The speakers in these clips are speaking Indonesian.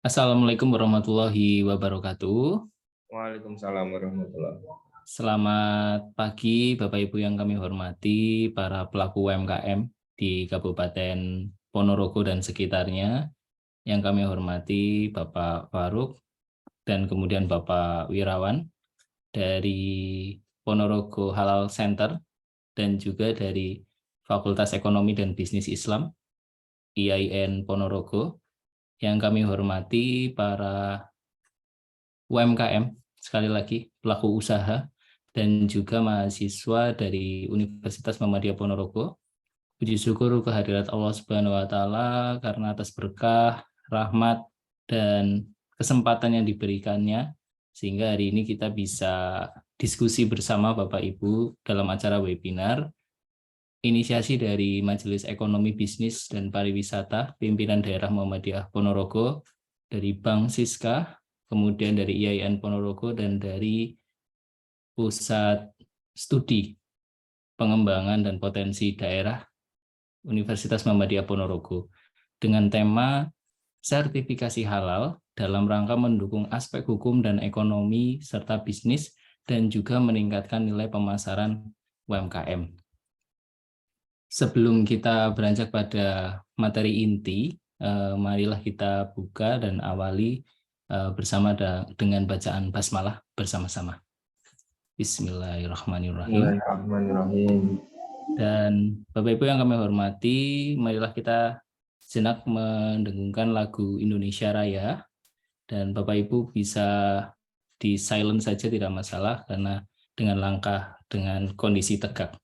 Assalamualaikum warahmatullahi wabarakatuh. Waalaikumsalam warahmatullahi wabarakatuh. Selamat pagi Bapak Ibu yang kami hormati, para pelaku UMKM di Kabupaten Ponorogo dan sekitarnya. Yang kami hormati Bapak Faruk dan kemudian Bapak Wirawan dari Ponorogo Halal Center dan juga dari Fakultas Ekonomi dan Bisnis Islam IAIN Ponorogo. Yang kami hormati para UMKM, sekali lagi pelaku usaha, dan juga mahasiswa dari Universitas Muhammadiyah Ponorogo. Puji syukur kehadirat Allah Subhanahu wa Ta'ala karena atas berkah, rahmat, dan kesempatan yang diberikannya, sehingga hari ini kita bisa diskusi bersama Bapak Ibu dalam acara webinar inisiasi dari Majelis Ekonomi Bisnis dan Pariwisata Pimpinan Daerah Muhammadiyah Ponorogo, dari Bank Siska, kemudian dari IAIN Ponorogo, dan dari Pusat Studi Pengembangan dan Potensi Daerah Universitas Muhammadiyah Ponorogo, dengan tema sertifikasi halal dalam rangka mendukung aspek hukum dan ekonomi serta bisnis dan juga meningkatkan nilai pemasaran UMKM. Sebelum kita beranjak pada materi inti, marilah kita buka dan awali bersama dengan bacaan basmalah bersama-sama. Bismillahirrahmanirrahim. Bismillahirrahmanirrahim. Dan Bapak Ibu yang kami hormati, marilah kita sejenak mendengungkan lagu Indonesia Raya. Dan Bapak Ibu bisa di silent saja, tidak masalah, karena dengan langkah dengan kondisi tegak.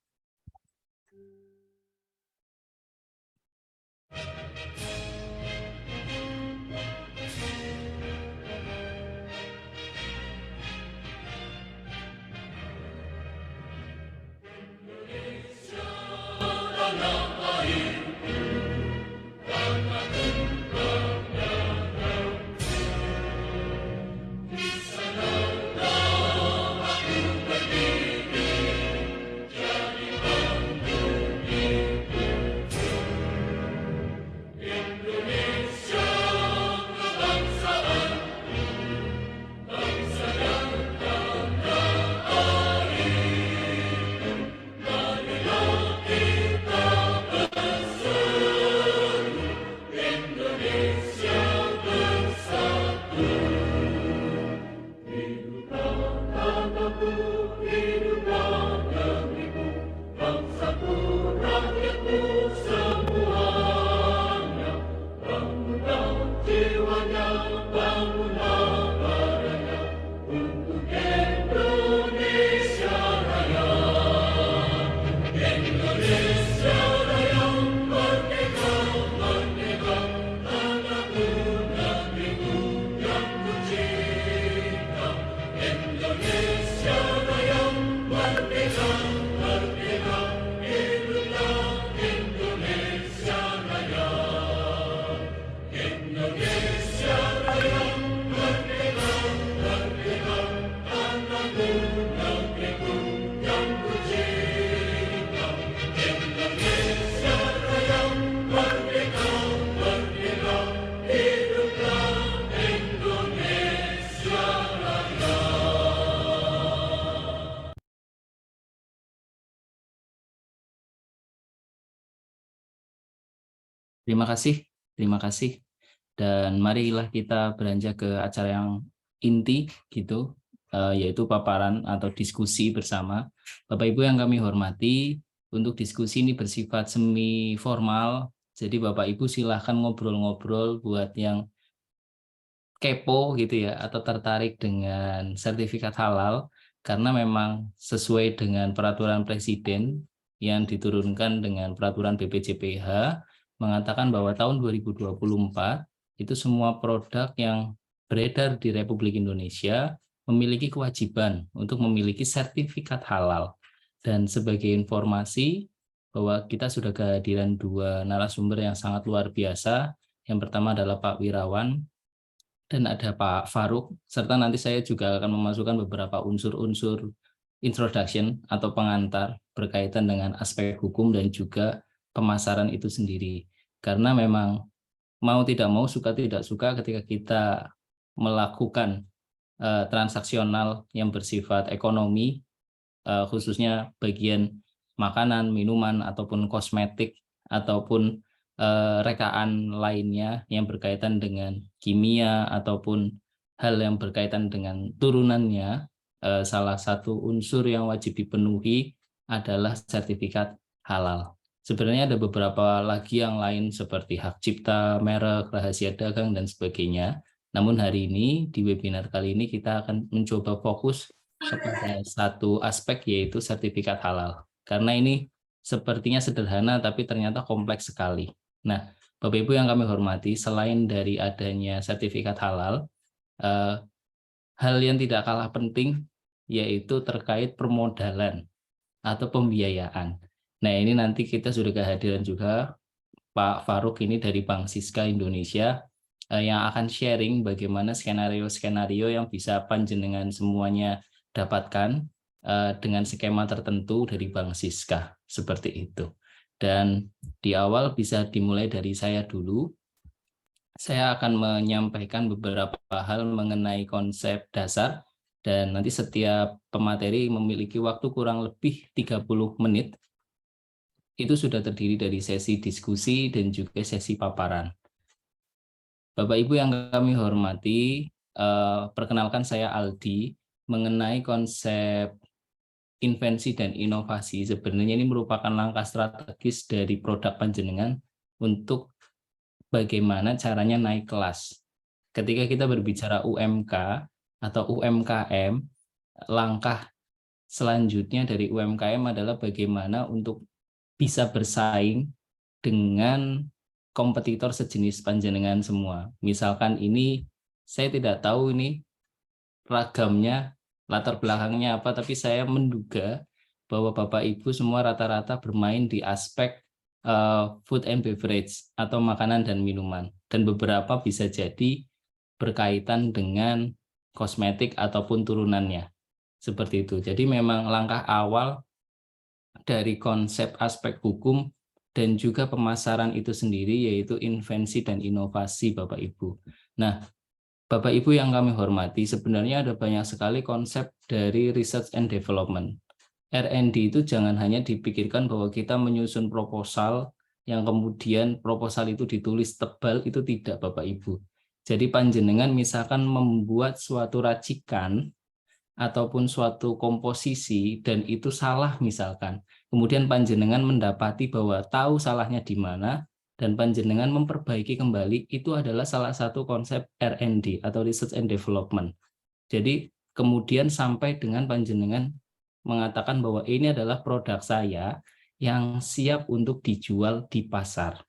Terima kasih. Dan marilah kita beranjak ke acara yang inti, gitu, yaitu paparan atau diskusi bersama. Bapak Ibu yang kami hormati, untuk diskusi ini bersifat semi formal, jadi Bapak Ibu silahkan ngobrol-ngobrol buat yang kepo gitu ya, atau tertarik dengan sertifikat halal, karena memang sesuai dengan peraturan Presiden yang diturunkan dengan peraturan BPJPH, mengatakan bahwa tahun 2024 itu semua produk yang beredar di Republik Indonesia memiliki kewajiban untuk memiliki sertifikat halal. Dan sebagai informasi bahwa kita sudah kehadiran dua narasumber yang sangat luar biasa. Yang pertama adalah Pak Wirawan dan ada Pak Faruk, serta nanti saya juga akan memasukkan beberapa unsur-unsur introduction atau pengantar berkaitan dengan aspek hukum dan juga pemasaran itu sendiri. Karena memang mau tidak mau, suka tidak suka, ketika kita melakukan transaksional yang bersifat ekonomi, khususnya bagian makanan, minuman, ataupun kosmetik, ataupun rekaan lainnya yang berkaitan dengan kimia, ataupun hal yang berkaitan dengan turunannya, salah satu unsur yang wajib dipenuhi adalah sertifikat halal. Sebenarnya ada beberapa lagi yang lain seperti hak cipta, merek, rahasia dagang, dan sebagainya. Namun hari ini, di webinar kali ini kita akan mencoba fokus kepada satu aspek, yaitu sertifikat halal. Karena ini sepertinya sederhana, tapi ternyata kompleks sekali. Nah, Bapak Ibu yang kami hormati, selain dari adanya sertifikat halal, hal yang tidak kalah penting yaitu terkait permodalan atau pembiayaan. Nah, ini nanti kita sudah kehadiran juga Pak Faruk ini dari Bank Siska Indonesia yang akan sharing bagaimana skenario-skenario yang bisa panjenengan semuanya dapatkan dengan skema tertentu dari Bank Siska, seperti itu. Dan di awal bisa dimulai dari saya dulu. Saya akan menyampaikan beberapa hal mengenai konsep dasar, dan nanti setiap pemateri memiliki waktu kurang lebih 30 menit. Itu sudah terdiri dari sesi diskusi dan juga sesi paparan. Bapak Ibu yang kami hormati, perkenalkan saya Aldi. Mengenai konsep invensi dan inovasi, sebenarnya ini merupakan langkah strategis dari produk panjenengan untuk bagaimana caranya naik kelas. Ketika kita berbicara UMK atau UMKM, langkah selanjutnya dari UMKM adalah bagaimana untuk bisa bersaing dengan kompetitor sejenis panjenengan semua. Misalkan ini, saya tidak tahu ini ragamnya, latar belakangnya apa, tapi saya menduga bahwa Bapak Ibu semua rata-rata bermain di aspek food and beverage atau makanan dan minuman. Dan beberapa bisa jadi berkaitan dengan kosmetik ataupun turunannya. Seperti itu. Jadi memang langkah awal dari konsep aspek hukum dan juga pemasaran itu sendiri yaitu invensi dan inovasi, Bapak Ibu. Nah, Bapak Ibu yang kami hormati, sebenarnya ada banyak sekali konsep dari research and development. R&D itu jangan hanya dipikirkan bahwa kita menyusun proposal yang kemudian proposal itu ditulis tebal, itu tidak, Bapak Ibu. Jadi panjenengan misalkan membuat suatu racikan ataupun suatu komposisi dan itu salah misalkan, kemudian panjenengan mendapati bahwa tahu salahnya di mana dan panjenengan memperbaiki kembali, itu adalah salah satu konsep R&D atau research and development. Jadi kemudian sampai dengan panjenengan mengatakan bahwa ini adalah produk saya yang siap untuk dijual di pasar.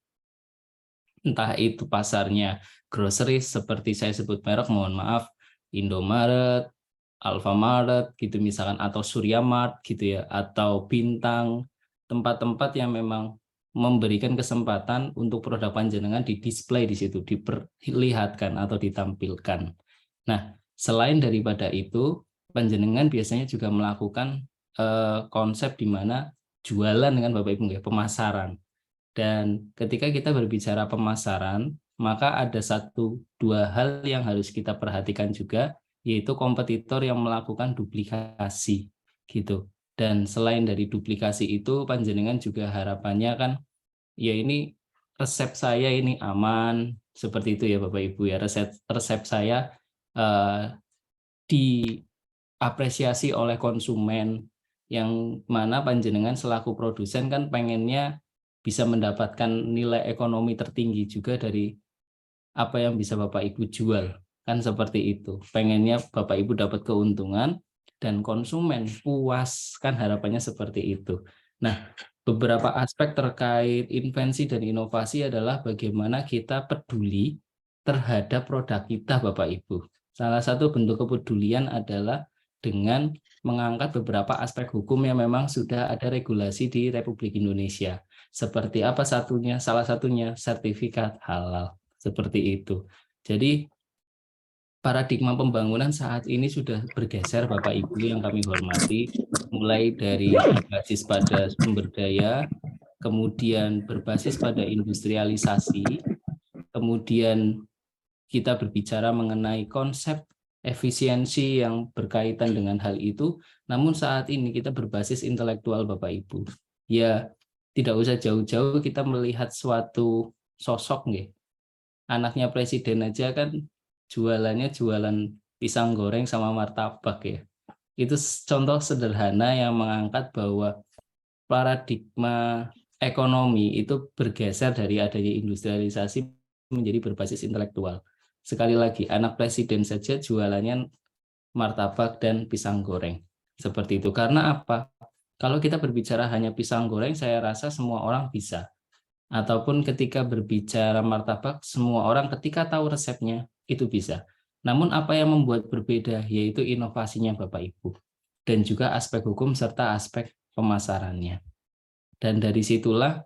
Entah itu pasarnya grocery seperti saya sebut merek, mohon maaf, Indomaret, Alfamart gitu misalkan, atau Suryamart gitu ya, atau Bintang, tempat-tempat yang memang memberikan kesempatan untuk produk panjenengan di display di situ, diperlihatkan atau ditampilkan. Nah, selain daripada itu, panjenengan biasanya juga melakukan konsep di mana jualan dengan Bapak Ibu, pemasaran. Dan ketika kita berbicara pemasaran, maka ada satu dua hal yang harus kita perhatikan juga, yaitu kompetitor yang melakukan duplikasi gitu. Dan selain dari duplikasi itu, panjenengan juga harapannya kan ya ini resep saya ini aman, seperti itu ya Bapak Ibu ya, resep saya diapresiasi oleh konsumen, yang mana panjenengan selaku produsen kan pengennya bisa mendapatkan nilai ekonomi tertinggi juga dari apa yang bisa Bapak Ibu jual. Kan seperti itu. Pengennya Bapak Ibu dapat keuntungan dan konsumen puas, kan harapannya seperti itu. Nah, beberapa aspek terkait invensi dan inovasi adalah bagaimana kita peduli terhadap produk kita, Bapak Ibu. Salah satu bentuk kepedulian adalah dengan mengangkat beberapa aspek hukum yang memang sudah ada regulasi di Republik Indonesia. Seperti apa satunya? Salah satunya sertifikat halal. Seperti itu. Jadi paradigma pembangunan saat ini sudah bergeser, Bapak Ibu yang kami hormati, mulai dari berbasis pada sumber daya, kemudian berbasis pada industrialisasi, kemudian kita berbicara mengenai konsep efisiensi yang berkaitan dengan hal itu, namun saat ini kita berbasis intelektual Bapak Ibu. Ya, tidak usah jauh-jauh kita melihat suatu sosok nggih. Anaknya presiden aja kan jualannya jualan pisang goreng sama martabak ya. Itu contoh sederhana yang mengangkat bahwa paradigma ekonomi itu bergeser dari adanya industrialisasi menjadi berbasis intelektual. Sekali lagi, anak presiden saja jualannya martabak dan pisang goreng. Seperti itu. Karena apa? Kalau kita berbicara hanya pisang goreng, saya rasa semua orang bisa. Ataupun ketika berbicara martabak, semua orang ketika tahu resepnya, itu bisa. Namun apa yang membuat berbeda, yaitu inovasinya Bapak Ibu. Dan juga aspek hukum serta aspek pemasarannya. Dan dari situlah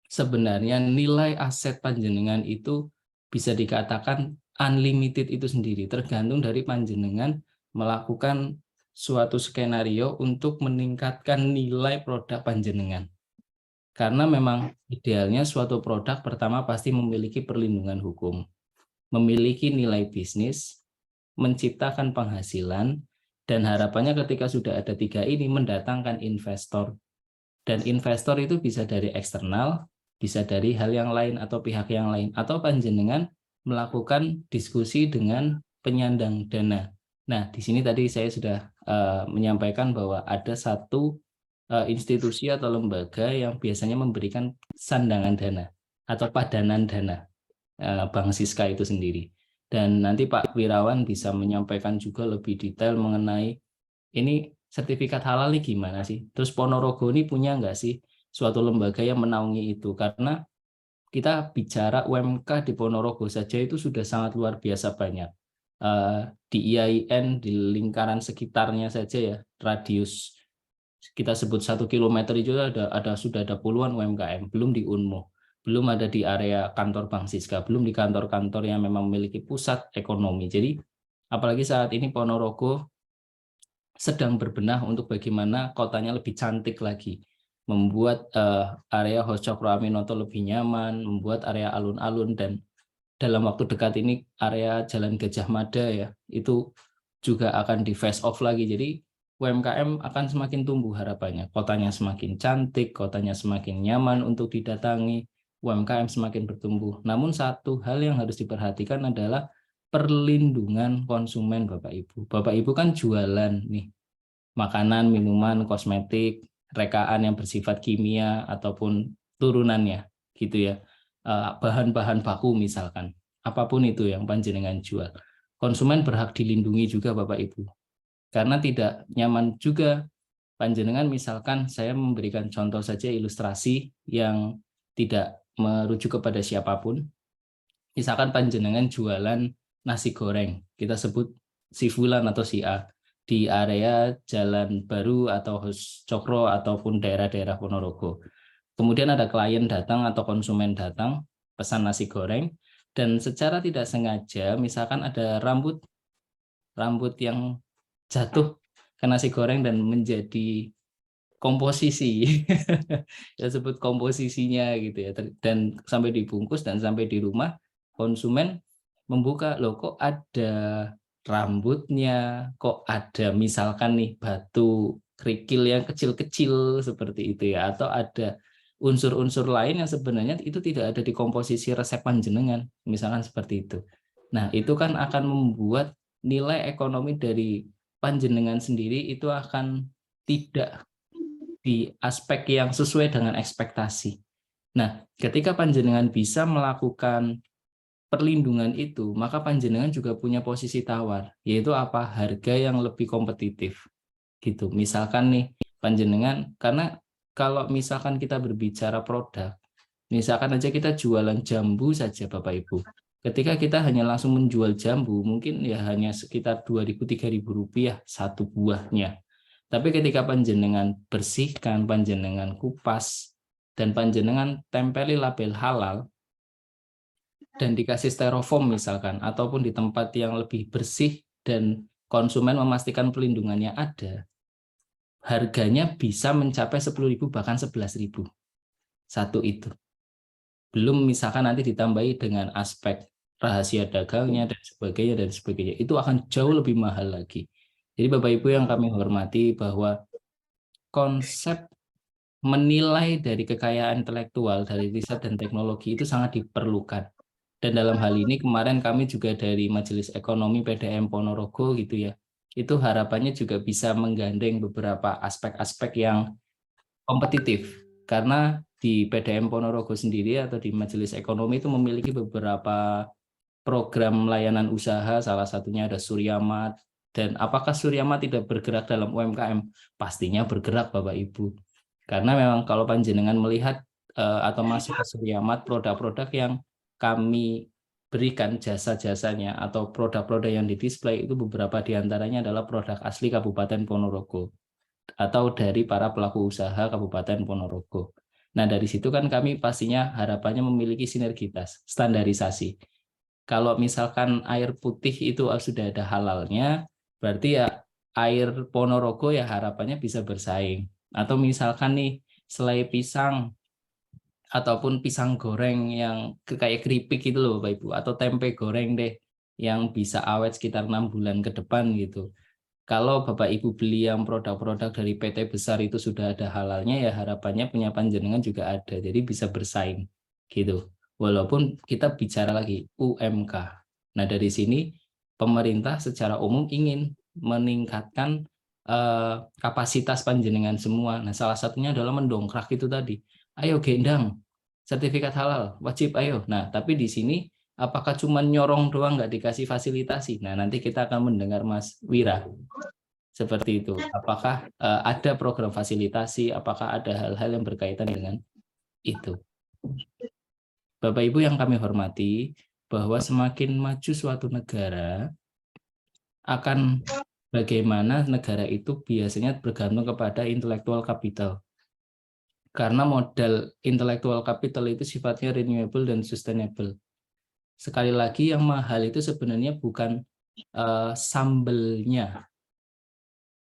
sebenarnya nilai aset panjenengan itu bisa dikatakan unlimited itu sendiri, tergantung dari panjenengan melakukan suatu skenario untuk meningkatkan nilai produk panjenengan. Karena memang idealnya suatu produk pertama pasti memiliki perlindungan hukum, memiliki nilai bisnis, menciptakan penghasilan, dan harapannya ketika sudah ada 3 ini mendatangkan investor. Dan investor itu bisa dari eksternal, bisa dari hal yang lain atau pihak yang lain, atau panjenengan melakukan diskusi dengan penyandang dana. Nah, di sini tadi saya sudah menyampaikan bahwa ada satu institusi atau lembaga yang biasanya memberikan sandangan dana atau padanan dana, Bank Siska itu sendiri. Dan nanti Pak Wirawan bisa menyampaikan juga lebih detail mengenai ini sertifikat halal ini gimana sih? Terus Ponorogo ini punya nggak sih suatu lembaga yang menaungi itu? Karena kita bicara UMK di Ponorogo saja itu sudah sangat luar biasa banyak. Di IAIN, di lingkaran sekitarnya saja ya, radius kita sebut 1 kilometer itu sudah ada puluhan UMKM, belum di UNMO, belum ada di area kantor Bank Siska, belum di kantor-kantor yang memang memiliki pusat ekonomi. Jadi apalagi saat ini Ponorogo sedang berbenah untuk bagaimana kotanya lebih cantik lagi, membuat area Hos Cokro Aminoto lebih nyaman, membuat area alun-alun, dan dalam waktu dekat ini area Jalan Gajah Mada ya, itu juga akan di face off lagi. Jadi UMKM akan semakin tumbuh harapannya, kotanya semakin cantik, kotanya semakin nyaman untuk didatangi, UMKM semakin bertumbuh. Namun satu hal yang harus diperhatikan adalah perlindungan konsumen Bapak Ibu. Bapak Ibu kan jualan nih, makanan, minuman, kosmetik, rekaan yang bersifat kimia ataupun turunannya gitu ya. Bahan-bahan baku misalkan. Apapun itu yang panjenengan jual. Konsumen berhak dilindungi juga Bapak Ibu. Karena tidak nyaman juga panjenengan, misalkan saya memberikan contoh saja ilustrasi yang tidak merujuk kepada siapapun. Misalkan panjenengan jualan nasi goreng, kita sebut si Fulan atau si A, di area Jalan Baru atau Hos Cokro ataupun daerah-daerah Ponorogo. Kemudian ada klien datang atau konsumen datang, pesan nasi goreng, dan secara tidak sengaja misalkan ada rambut yang jatuh ke nasi goreng dan menjadi komposisi. Kita sebut komposisinya gitu ya, dan sampai dibungkus dan sampai di rumah konsumen membuka, loh kok ada rambutnya, kok ada misalkan nih batu kerikil yang kecil-kecil seperti itu ya, atau ada unsur-unsur lain yang sebenarnya itu tidak ada di komposisi resep panjenengan, misalkan seperti itu. Nah, itu kan akan membuat nilai ekonomi dari panjenengan sendiri itu akan tidak di aspek yang sesuai dengan ekspektasi. Nah, ketika panjenengan bisa melakukan perlindungan itu, maka panjenengan juga punya posisi tawar, yaitu apa? Harga yang lebih kompetitif. Gitu. Misalkan nih, panjenengan, karena kalau misalkan kita berbicara produk, misalkan aja kita jualan jambu saja Bapak Ibu. Ketika kita hanya langsung menjual jambu, mungkin ya hanya sekitar 2.000-3.000 rupiah satu buahnya. Tapi ketika panjenengan bersihkan, panjenengan kupas, dan panjenengan tempeli label halal, dan dikasih styrofoam misalkan, ataupun di tempat yang lebih bersih dan konsumen memastikan pelindungannya ada, harganya bisa mencapai 10.000 bahkan 11.000 satu itu. Belum misalkan nanti ditambahi dengan aspek rahasia dagangnya dan sebagainya, itu akan jauh lebih mahal lagi. Jadi Bapak Ibu yang kami hormati, bahwa konsep menilai dari kekayaan intelektual dari riset dan teknologi itu sangat diperlukan. Dan dalam hal ini kemarin kami juga dari Majelis Ekonomi PDM Ponorogo gitu ya, itu harapannya juga bisa menggandeng beberapa aspek-aspek yang kompetitif, karena di PDM Ponorogo sendiri atau di Majelis Ekonomi itu memiliki beberapa program layanan usaha, salah satunya ada Suryamat. Dan apakah Suryamat tidak bergerak dalam UMKM? Pastinya bergerak Bapak Ibu. Karena memang kalau panjenengan melihat atau masuk ke Suryamat, produk-produk yang kami berikan jasa-jasanya atau produk-produk yang didisplay itu beberapa diantaranya adalah produk asli Kabupaten Ponorogo atau dari para pelaku usaha Kabupaten Ponorogo. Nah, dari situ kan kami pastinya harapannya memiliki sinergitas, standarisasi. Kalau misalkan air putih itu sudah ada halalnya, berarti ya air Ponorogo ya harapannya bisa bersaing. Atau misalkan nih selai pisang ataupun pisang goreng yang kayak keripik gitu loh Bapak Ibu, atau tempe goreng deh yang bisa awet sekitar 6 bulan ke depan gitu. Kalau Bapak Ibu beli yang produk-produk dari PT besar itu sudah ada halalnya, ya harapannya punya panjenengan juga ada. Jadi bisa bersaing gitu. Walaupun kita bicara lagi UMK. Nah, dari sini pemerintah secara umum ingin meningkatkan kapasitas panjenengan semua. Nah, salah satunya adalah mendongkrak itu tadi. Ayo gendang, sertifikat halal, wajib ayo. Nah, tapi di sini apakah cuma nyorong doang nggak dikasih fasilitasi? Nah, nanti kita akan mendengar Mas Wira seperti itu. Apakah ada program fasilitasi? Apakah ada hal-hal yang berkaitan dengan itu? Bapak Ibu yang kami hormati, bahwa semakin maju suatu negara, akan bagaimana negara itu biasanya bergantung kepada intellectual capital. Karena modal intellectual capital itu sifatnya renewable dan sustainable. Sekali lagi yang mahal itu sebenarnya bukan sambelnya.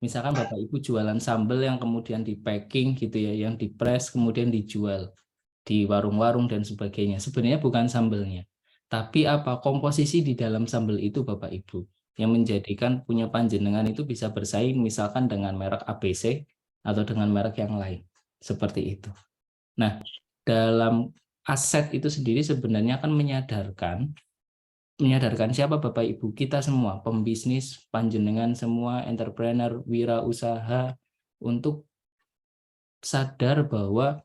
Misalkan Bapak Ibu jualan sambal yang kemudian di packing gitu ya, yang di press kemudian dijual di warung-warung dan sebagainya. Sebenarnya bukan sambelnya, tapi apa komposisi di dalam sambal itu Bapak Ibu yang menjadikan punya panjenengan itu bisa bersaing misalkan dengan merek ABC atau dengan merek yang lain. Seperti itu. Nah, dalam aset itu sendiri sebenarnya akan menyadarkan siapa Bapak Ibu, kita semua, pembisnis, panjenengan semua, entrepreneur, wirausaha, untuk sadar bahwa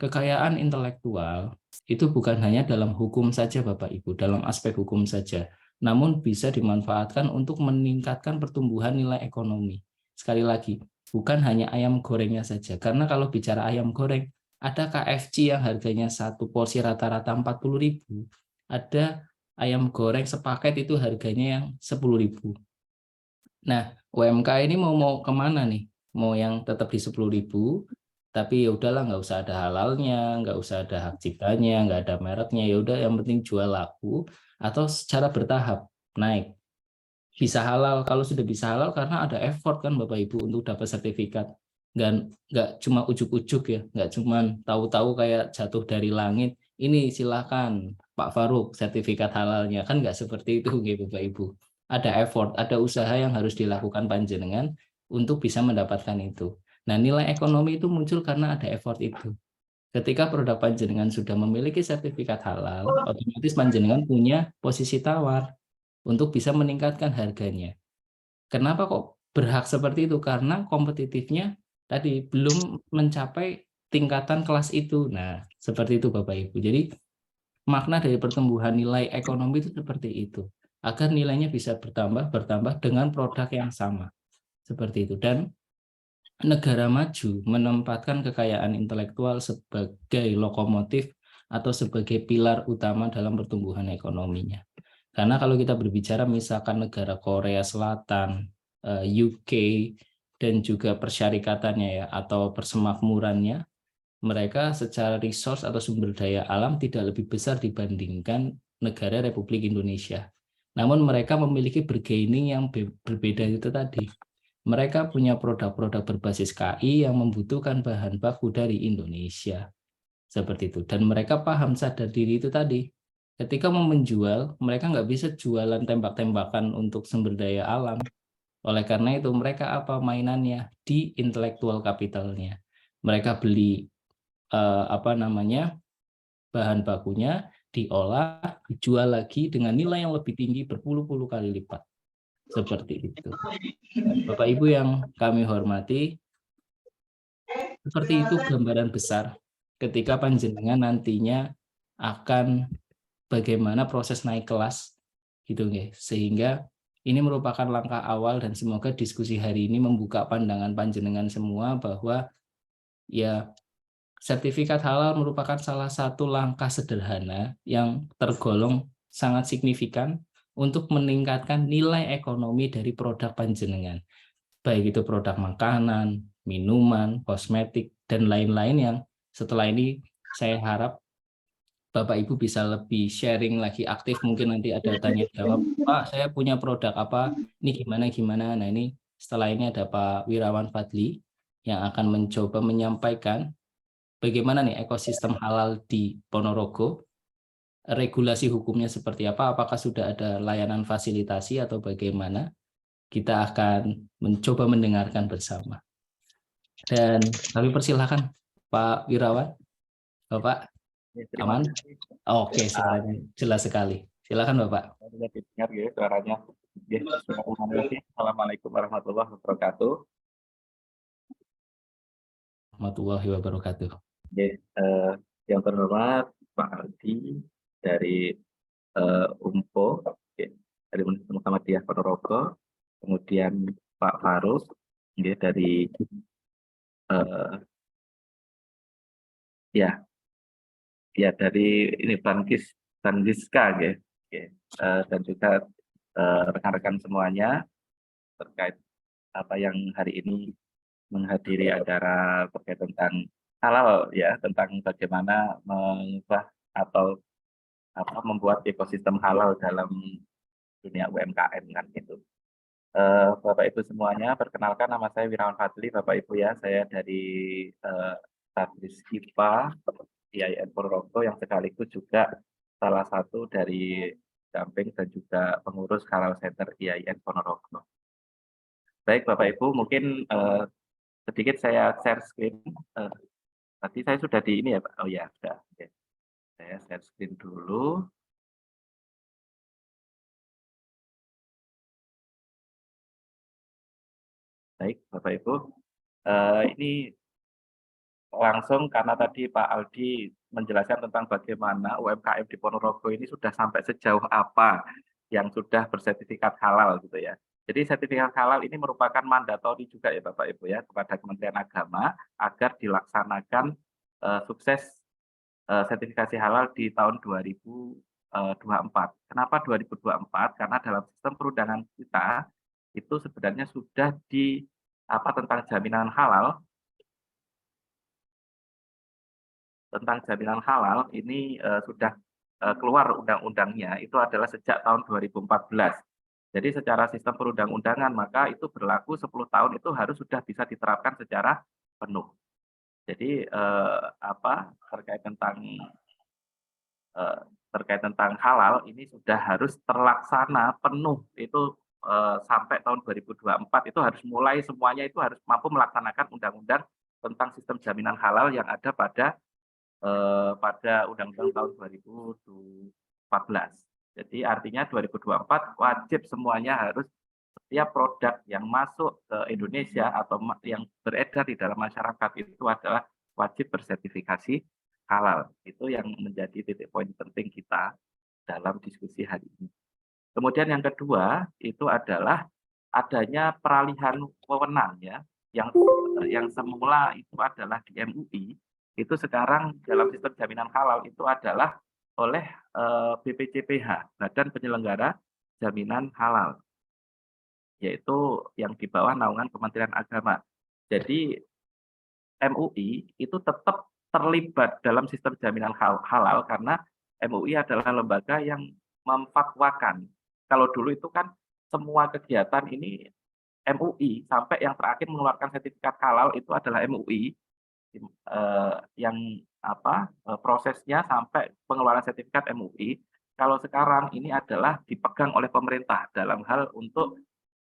kekayaan intelektual itu bukan hanya dalam hukum saja Bapak Ibu, dalam aspek hukum saja, namun bisa dimanfaatkan untuk meningkatkan pertumbuhan nilai ekonomi. Sekali lagi, bukan hanya ayam gorengnya saja, karena kalau bicara ayam goreng, ada KFC yang harganya satu porsi rata-rata 40.000, ada ayam goreng sepaket itu harganya yang 10.000. Nah, UMK ini mau kemana nih? Mau yang tetap di 10.000, tapi ya udahlah nggak usah ada halalnya, nggak usah ada hak ciptanya, nggak ada mereknya, ya udah yang penting jual laku, atau secara bertahap naik. Bisa halal, kalau sudah bisa halal karena ada effort kan Bapak Ibu untuk dapat sertifikat. Nggak cuma ujuk-ujuk ya, nggak cuma tahu-tahu kayak jatuh dari langit, ini silakan Pak Faruk sertifikat halalnya, kan nggak seperti itu gitu Bapak Ibu. Ada effort, ada usaha yang harus dilakukan panjenengan untuk bisa mendapatkan itu. Nah, nilai ekonomi itu muncul karena ada effort itu. Ketika produk panjenengan sudah memiliki sertifikat halal, otomatis panjenengan punya posisi tawar untuk bisa meningkatkan harganya. Kenapa kok berhak seperti itu? Karena kompetitifnya tadi belum mencapai tingkatan kelas itu. Nah, seperti itu Bapak Ibu. Jadi makna dari pertumbuhan nilai ekonomi itu seperti itu. Agar nilainya bisa bertambah dengan produk yang sama. Seperti itu. Dan negara maju menempatkan kekayaan intelektual sebagai lokomotif atau sebagai pilar utama dalam pertumbuhan ekonominya. Karena kalau kita berbicara misalkan negara Korea Selatan, UK, dan juga persyarikatannya ya, atau persemakmurannya, mereka secara resource atau sumber daya alam tidak lebih besar dibandingkan negara Republik Indonesia. Namun mereka memiliki bargaining yang berbeda itu tadi. Mereka punya produk-produk berbasis KI yang membutuhkan bahan baku dari Indonesia. seperti itu. Dan mereka paham sadar diri itu tadi. Ketika mau menjual, mereka nggak bisa jualan tembak-tembakan untuk sumber daya alam. Oleh karena itu mereka apa mainannya di intellectual capitalnya. Mereka beli bahan bakunya, diolah, dijual lagi dengan nilai yang lebih tinggi berpuluh-puluh kali lipat. Seperti itu. Bapak Ibu yang kami hormati, seperti itu gambaran besar ketika panjenengan nantinya akan bagaimana proses naik kelas gitu nggih. Sehingga ini merupakan langkah awal dan semoga diskusi hari ini membuka pandangan panjenengan semua bahwa ya sertifikat halal merupakan salah satu langkah sederhana yang tergolong sangat signifikan untuk meningkatkan nilai ekonomi dari produk panjenengan. Baik itu produk makanan, minuman, kosmetik, dan lain-lain yang setelah ini saya harap Bapak Ibu bisa lebih sharing lagi aktif, mungkin nanti ada tanya jawab, Pak saya punya produk apa, ini gimana. Nah ini setelah ini ada Pak Wirawan Fadli yang akan mencoba menyampaikan bagaimana nih ekosistem halal di Ponorogo, regulasi hukumnya seperti apa, apakah sudah ada layanan fasilitasi atau bagaimana, kita akan mencoba mendengarkan bersama. Dan kami persilahkan Pak Wirawan, Bapak Ya, terima aman? kasih. Oke, suaranya jelas sekali. Silakan Bapak. Sudah didengar ya suaranya. Ya, bismillahirrahmanirrahim. Assalamualaikum warahmatullahi wabarakatuh. Warahmatullahi wabarakatuh. Ya, yang terhormat Pak Aldi dari UMPO, ya, dari Universitas Muhammadiyah Ponorogo, kemudian Pak Faruk ya, dari ya dari ini Bangiska ya, ya, dan juga rekan-rekan semuanya terkait apa yang hari ini menghadiri acara terkait tentang halal ya, tentang bagaimana mengubah atau membuat ekosistem halal dalam dunia UMKM kan itu. Bapak Ibu semuanya, perkenalkan nama saya Wirawan Fadli, Bapak Ibu ya, saya dari Tadris IPA IAIN Ponorogo yang sekaligus juga salah satu dari damping dan juga pengurus Halal Center IAIN Ponorogo. Baik Bapak Ibu, mungkin sedikit saya share screen. Tadi saya sudah di ini ya Pak. Oh ya, sudah. Oke. Saya share screen dulu. Baik, Bapak Ibu. Ini langsung karena tadi Pak Aldi menjelaskan tentang bagaimana UMKM di Ponorogo ini sudah sampai sejauh apa yang sudah bersertifikat halal gitu ya. Jadi sertifikat halal ini merupakan mandatori juga ya Bapak Ibu ya kepada Kementerian Agama agar dilaksanakan sukses sertifikasi halal di tahun 2024. Kenapa 2024? Karena dalam sistem perundangan kita itu sebenarnya sudah di tentang jaminan halal ini sudah keluar undang-undangnya itu adalah sejak tahun 2014. Jadi secara sistem perundang-undangan maka itu berlaku 10 tahun itu harus sudah bisa diterapkan secara penuh. Jadi terkait tentang halal ini sudah harus terlaksana penuh itu sampai tahun 2024 itu harus mulai semuanya itu harus mampu melaksanakan undang-undang tentang sistem jaminan halal yang ada pada Undang-Undang tahun 2014. Jadi artinya 2024 wajib semuanya harus setiap produk yang masuk ke Indonesia atau yang beredar di dalam masyarakat itu adalah wajib bersertifikasi halal. Itu yang menjadi titik poin penting kita dalam diskusi hari ini. Kemudian yang kedua itu adalah adanya peralihan wewenang ya, yang semula itu adalah di MUI, itu sekarang dalam sistem jaminan halal itu adalah oleh BPJPH, Badan Penyelenggara Jaminan Halal, yaitu yang di bawah naungan Kementerian Agama. Jadi MUI itu tetap terlibat dalam sistem jaminan halal karena MUI adalah lembaga yang memfatwakan. Kalau dulu itu kan semua kegiatan ini MUI sampai yang terakhir mengeluarkan sertifikat halal itu adalah MUI yang prosesnya sampai pengeluaran sertifikat MUI. Kalau sekarang ini adalah dipegang oleh pemerintah dalam hal untuk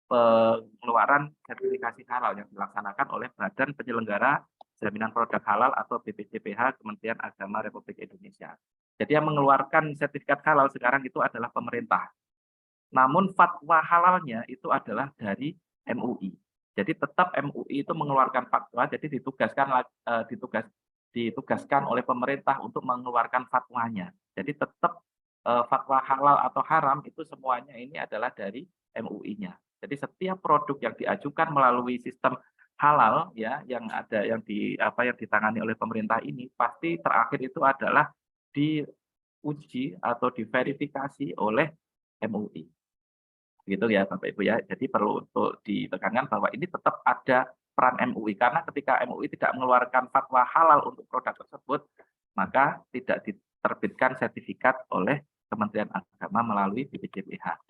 pengeluaran sertifikasi halal yang dilaksanakan oleh Badan Penyelenggara Jaminan Produk Halal atau BPJPH Kementerian Agama Republik Indonesia. Jadi yang mengeluarkan sertifikat halal sekarang itu adalah pemerintah. Namun fatwa halalnya itu adalah dari MUI. Jadi tetap MUI itu mengeluarkan fatwa, jadi ditugaskan oleh pemerintah untuk mengeluarkan fatwanya. Jadi tetap fatwa halal atau haram itu semuanya ini adalah dari MUI-nya. Jadi setiap produk yang diajukan melalui sistem halal ya yang ditangani oleh pemerintah ini pasti terakhir itu adalah diuji atau diverifikasi oleh MUI. Gitu ya Bapak Ibu ya. Jadi perlu untuk ditekankan bahwa ini tetap ada peran MUI karena ketika MUI tidak mengeluarkan fatwa halal untuk produk tersebut, maka tidak diterbitkan sertifikat oleh Kementerian Agama melalui BPJPH.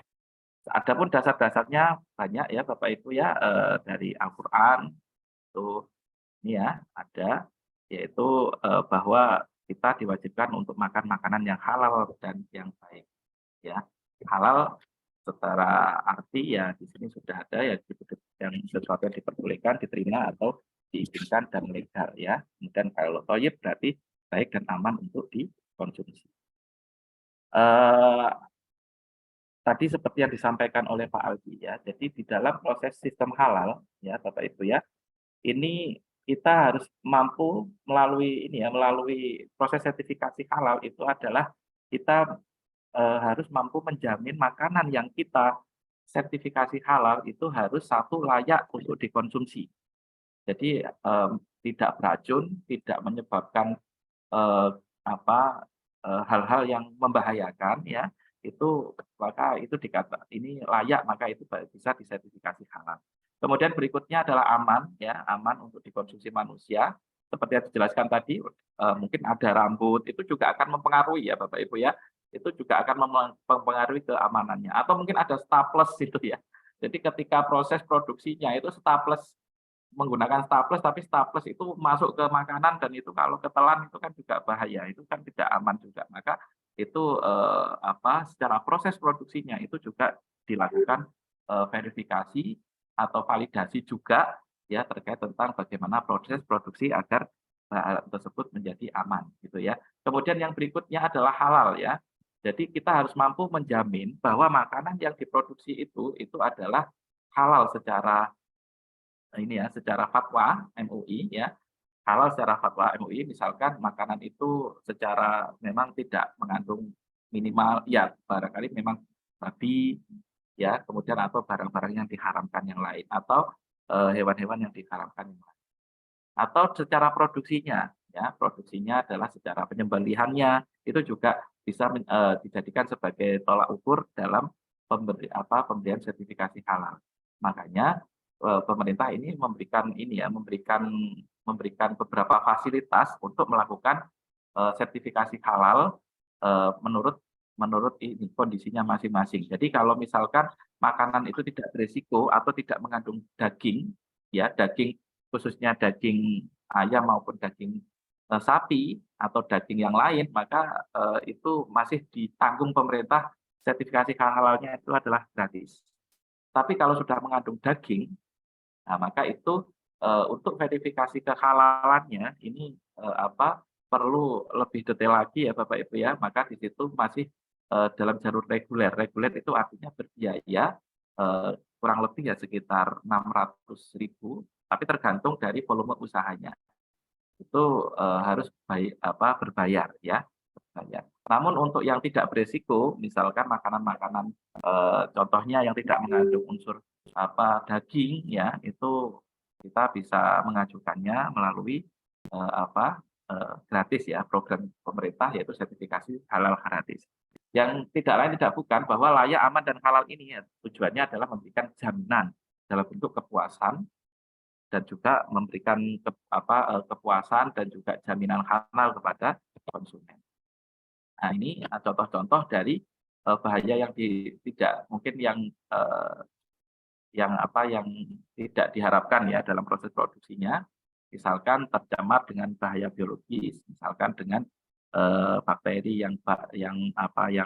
Adapun dasar-dasarnya banyak ya Bapak Ibu ya, dari Al-Qur'an itu ini ya ada, yaitu bahwa kita diwajibkan untuk makan makanan yang halal dan yang baik ya. Halal secara arti ya di sini sudah ada ya yang sesuatu yang diperbolehkan, diterima atau diizinkan dan legal ya. Kemudian kalau thayyib berarti baik dan aman untuk dikonsumsi. Tadi seperti yang disampaikan oleh Pak Aldi ya, jadi di dalam proses sistem halal ya Bapak Ibu ya, ini kita harus mampu melalui proses sertifikasi halal itu adalah kita harus mampu menjamin makanan yang kita sertifikasi halal itu harus satu layak untuk dikonsumsi. Jadi tidak beracun, tidak menyebabkan hal-hal yang membahayakan ya. Maka itu ini layak, maka itu bisa disertifikasi halal. Kemudian berikutnya adalah aman ya, aman untuk dikonsumsi manusia. Seperti yang dijelaskan tadi, mungkin ada rambut itu juga akan mempengaruhi ya Bapak Ibu ya. Itu juga akan mempengaruhi keamanannya. Atau mungkin ada staples itu ya. Jadi ketika proses produksinya itu menggunakan staples, tapi staples itu masuk ke makanan dan itu kalau ketelan itu kan juga bahaya, itu kan tidak aman juga. Maka itu secara proses produksinya itu juga dilakukan verifikasi atau validasi juga ya terkait tentang bagaimana proses produksi agar bahan tersebut menjadi aman gitu ya. Kemudian yang berikutnya adalah halal ya. Jadi kita harus mampu menjamin bahwa makanan yang diproduksi itu adalah halal secara fatwa MUI ya. Halal secara fatwa MUI, misalkan makanan itu secara memang tidak mengandung minimal, ya barangkali memang babi, ya kemudian atau barang-barang yang diharamkan yang lain, atau hewan-hewan yang diharamkan yang lain. Atau secara produksinya, ya produksinya adalah secara penyembelihannya, itu juga bisa dijadikan sebagai tolak ukur dalam pemberian sertifikasi halal. Makanya pemerintah ini memberikan beberapa fasilitas untuk melakukan sertifikasi halal menurut ini kondisinya masing-masing. Jadi kalau misalkan makanan itu tidak berisiko atau tidak mengandung daging, ya daging khususnya daging ayam maupun daging sapi atau daging yang lain, maka itu masih ditanggung pemerintah, sertifikasi halalnya itu adalah gratis. Tapi kalau sudah mengandung daging, nah maka itu untuk verifikasi kehalalannya ini perlu lebih detail lagi ya Bapak Ibu ya. Maka di situ masih dalam jalur reguler. Reguler itu artinya berbiaya kurang lebih ya sekitar 600.000, tapi tergantung dari volume usahanya. Itu harus berbayar ya. Berbayar. Namun untuk yang tidak beresiko, misalkan makanan-makanan contohnya yang tidak mengandung unsur daging ya, itu kita bisa mengajukannya melalui gratis ya, program pemerintah yaitu sertifikasi halal gratis. Yang tidak lain tidak bukan bahwa layak, aman dan halal ini ya, tujuannya adalah memberikan jaminan dalam bentuk kepuasan dan juga memberikan kepuasan dan juga jaminan halal kepada konsumen. Nah, ini contoh-contoh dari bahaya yang tidak mungkin yang tidak diharapkan ya dalam proses produksinya. misalkan tercemar dengan bahaya biologis, misalkan dengan bakteri yang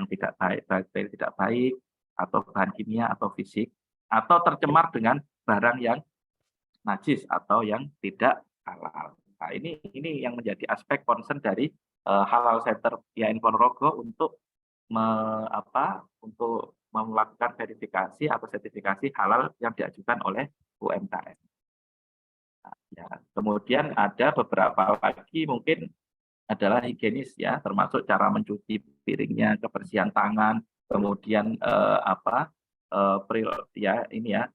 tidak baik, bakteri tidak baik, atau bahan kimia atau fisik, atau tercemar dengan barang yang najis atau yang tidak halal. Nah, ini yang menjadi aspek concern dari Halal Center IAIN Ponorogo untuk untuk melakukan verifikasi atau sertifikasi halal yang diajukan oleh UMKM. Nah, ya. Kemudian ada beberapa lagi mungkin adalah higienis ya, termasuk cara mencuci piringnya, kebersihan tangan, kemudian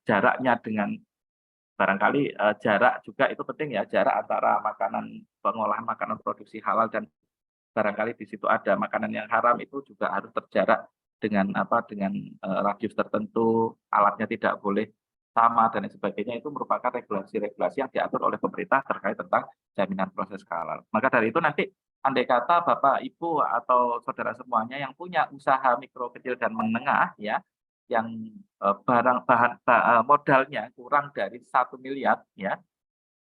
jaraknya dengan barangkali jarak juga itu penting ya, jarak antara pengolahan makanan produksi halal dan barangkali di situ ada makanan yang haram itu juga harus terjarak dengan radius tertentu, alatnya tidak boleh sama dan lain sebagainya. Itu merupakan regulasi-regulasi yang diatur oleh pemerintah terkait tentang jaminan proses halal. Maka dari itu nanti andai kata Bapak, Ibu atau saudara semuanya yang punya usaha mikro, kecil dan menengah ya, yang modalnya kurang dari 1 miliar ya,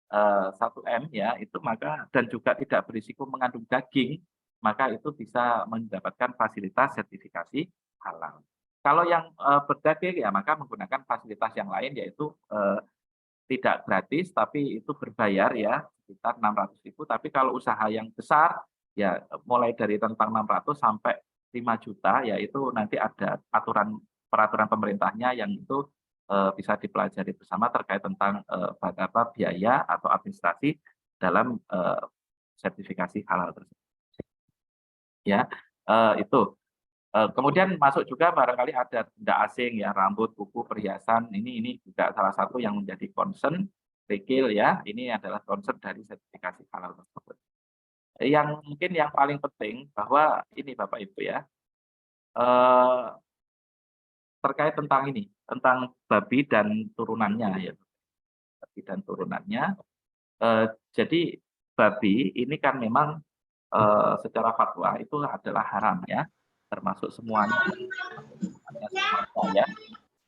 1 M ya, itu maka dan juga tidak berisiko mengandung daging, maka itu bisa mendapatkan fasilitas sertifikasi halal. Kalau yang berdaging ya maka menggunakan fasilitas yang lain, yaitu tidak gratis tapi itu berbayar ya, sekitar 600.000. Tapi kalau usaha yang besar ya mulai dari rentang 600 sampai 5 juta, yaitu nanti ada peraturan pemerintahnya yang itu bisa dipelajari bersama terkait tentang biaya atau administrasi dalam sertifikasi halal tersebut. Ya, itu. Kemudian masuk juga barangkali ada benda asing ya, rambut, kuku, perhiasan. Ini juga salah satu yang menjadi concern retail ya. Ini adalah concern dari sertifikasi halal tersebut. Yang mungkin yang paling penting bahwa ini Bapak Ibu ya, terkait tentang babi dan turunannya ya. Babi dan turunannya. Jadi babi ini kan memang secara fatwa itu adalah haram ya, termasuk semuanya ya,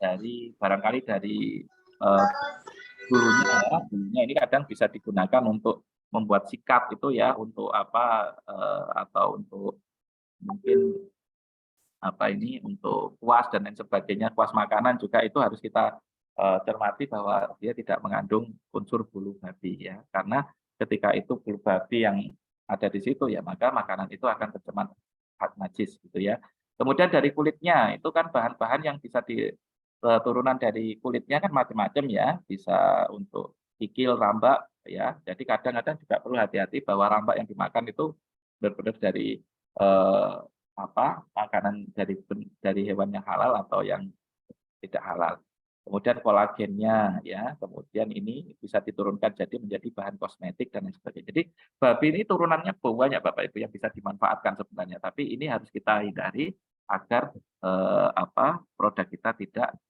dari barangkali dari bulunya ini kadang bisa digunakan untuk membuat sikat itu ya, untuk atau untuk mungkin untuk kuas dan lain sebagainya, kuas makanan juga itu harus kita cermati bahwa dia tidak mengandung unsur bulu babi ya, karena ketika itu bulu babi yang ada di situ ya maka makanan itu akan tercemar najis gitu ya. Kemudian dari kulitnya itu kan bahan-bahan yang bisa turunan dari kulitnya kan macam-macam ya, bisa untuk kikil, rambak ya. Jadi kadang-kadang juga perlu hati-hati bahwa rambak yang dimakan itu benar-benar dari makanan dari hewan yang halal atau yang tidak halal. Kemudian kolagennya ya, kemudian ini bisa diturunkan jadi menjadi bahan kosmetik dan lain sebagainya. Jadi babi ini turunannya banyak Bapak Ibu yang bisa dimanfaatkan sebenarnya, tapi ini harus kita hindari agar produk kita tidak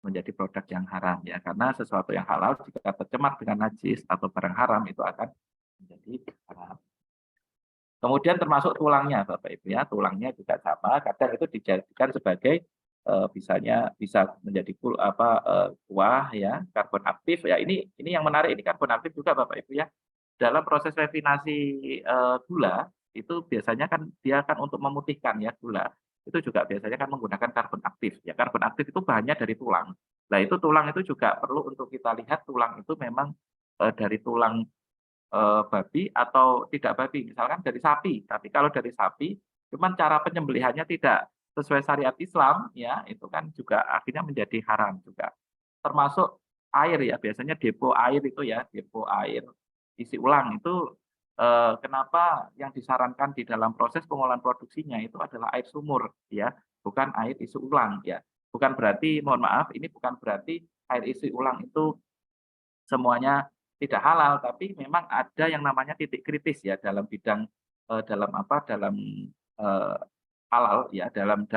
menjadi produk yang haram ya, karena sesuatu yang halal jika tercemar dengan najis atau barang haram itu akan menjadi haram. Kemudian termasuk tulangnya Bapak Ibu ya, tulangnya juga sama, kadang itu dijadikan sebagai bisa menjadi kuah ya, karbon aktif ya. Ini yang menarik, ini karbon aktif juga Bapak Ibu ya. Dalam proses refinasi gula itu biasanya kan dia kan untuk memutihkan ya gula. Itu juga biasanya kan menggunakan karbon aktif. Ya, karbon aktif itu bahannya dari tulang. Nah, itu tulang itu juga perlu untuk kita lihat, tulang itu memang dari tulang babi atau tidak babi, misalkan dari sapi. Tapi kalau dari sapi, cuman cara penyembelihannya tidak sesuai syariat Islam, ya itu kan juga akhirnya menjadi haram juga. Termasuk air ya, biasanya depo air itu ya, depo air isi ulang itu kenapa yang disarankan di dalam proses pengolahan produksinya itu adalah air sumur ya, bukan air isi ulang ya. Bukan berarti, mohon maaf, ini bukan berarti air isi ulang itu semuanya tidak halal, tapi memang ada yang namanya titik kritis ya dalam bidang dalam halal ya, dalam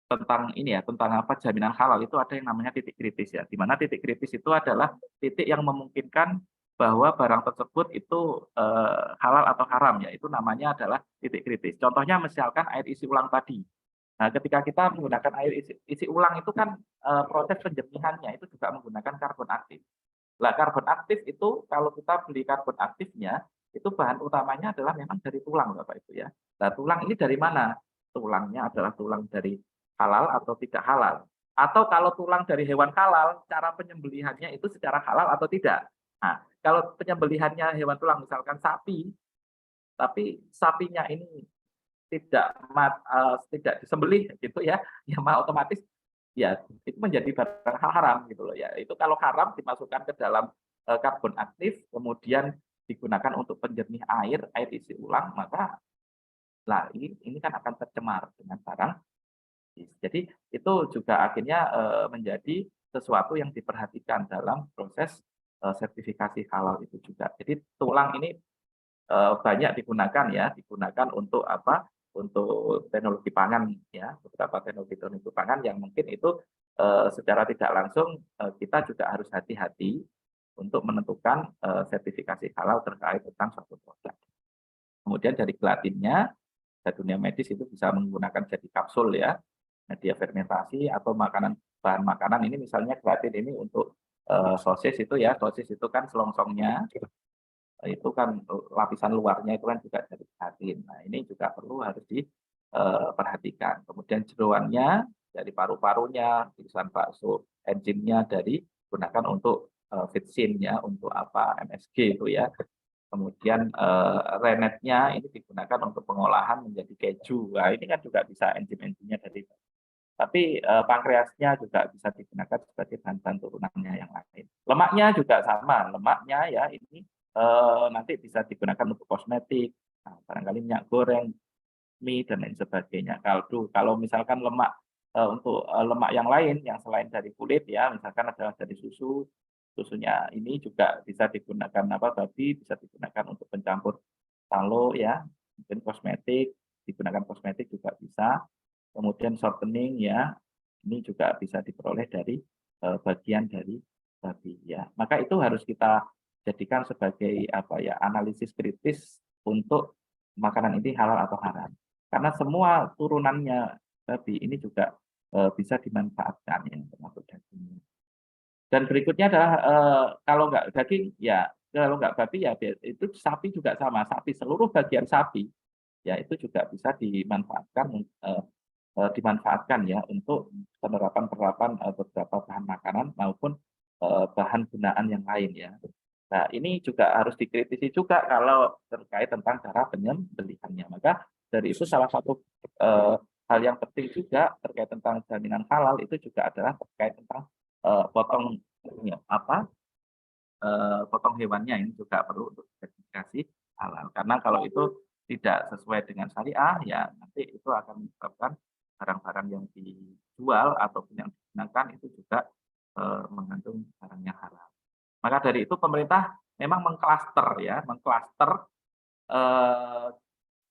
tentang ini ya, tentang jaminan halal itu ada yang namanya titik kritis ya, di mana titik kritis itu adalah titik yang memungkinkan bahwa barang tersebut itu halal atau haram ya, itu namanya adalah titik kritis. Contohnya misalkan air isi ulang tadi. Nah, ketika kita menggunakan air isi ulang itu kan proses penjernihannya itu juga menggunakan karbon aktif. Lah, karbon aktif itu kalau kita beli karbon aktifnya, itu bahan utamanya adalah memang dari tulang, Bapak Ibu ya. Nah, tulang ini dari mana? Tulangnya adalah tulang dari halal atau tidak halal. Atau kalau tulang dari hewan halal, cara penyembelihannya itu secara halal atau tidak. Nah, kalau penyembelihannya hewan tulang misalkan sapi, tapi sapinya ini tidak disembelih gitu ya, ya otomatis ya itu menjadi barang haram gitu loh ya. Itu kalau haram dimasukkan ke dalam karbon aktif, kemudian digunakan untuk penjernih air isi ulang, maka lah ini kan akan tercemar dengan barang. Jadi itu juga akhirnya menjadi sesuatu yang diperhatikan dalam proses sertifikasi halal itu juga. Jadi tulang ini banyak digunakan ya, digunakan untuk apa? Untuk teknologi pangan ya, beberapa teknologi pangan yang mungkin itu secara tidak langsung kita juga harus hati-hati untuk menentukan sertifikasi halal terkait tentang suatu produk. Kemudian dari gelatinnya, di dunia medis itu bisa menggunakan jadi kapsul ya, media fermentasi atau bahan makanan ini misalnya gelatin ini untuk sosis itu ya, sosis itu kan selongsongnya itu kan lapisan luarnya itu kan juga dari gelatin. Nah, ini juga perlu harus diperhatikan. Kemudian jeroannya dari paru-parunya, irisan bakso, enzimnya dari gunakan untuk vitsin ya, untuk apa MSG itu ya. Kemudian renetnya ini digunakan untuk pengolahan menjadi keju. Nah, ini kan juga bisa enzim-enzimnya dari. Tapi pankreasnya juga bisa digunakan sebagai bahan turunannya yang lain. Lemaknya juga sama, lemaknya ya ini nanti bisa digunakan untuk kosmetik, nah, barangkali minyak goreng, mie dan lain sebagainya, kaldu. Kalau misalkan lemak untuk lemak yang lain yang selain dari kulit ya, misalkan adalah dari susu, susunya ini juga bisa digunakan babi, bisa digunakan untuk pencampur tallow ya, mungkin kosmetik, digunakan kosmetik juga bisa. Kemudian shortening ya, ini juga bisa diperoleh dari bagian dari babi ya. Maka itu harus kita jadikan sebagai analisis kritis untuk makanan ini halal atau haram. Karena semua turunannya babi ini juga bisa dimanfaatkan ya termasuk dagingnya. Dan berikutnya adalah kalau nggak daging ya, kalau nggak babi ya itu sapi juga sama, sapi seluruh bagian sapi ya itu juga bisa dimanfaatkan ya untuk penerapan beberapa bahan makanan maupun bahan gunaan yang lain ya. Nah, ini juga harus dikritisi juga kalau terkait tentang cara penyembelihannya. Maka dari itu salah satu hal yang penting juga terkait tentang jaminan halal itu juga adalah terkait tentang potong potong hewannya ini juga perlu untuk sertifikasi halal. Karena kalau itu tidak sesuai dengan syariah ya nanti itu akan menyebabkan barang-barang yang dijual ataupun yang digunakan itu juga mengandung barangnya halal. Maka dari itu pemerintah memang mengklaster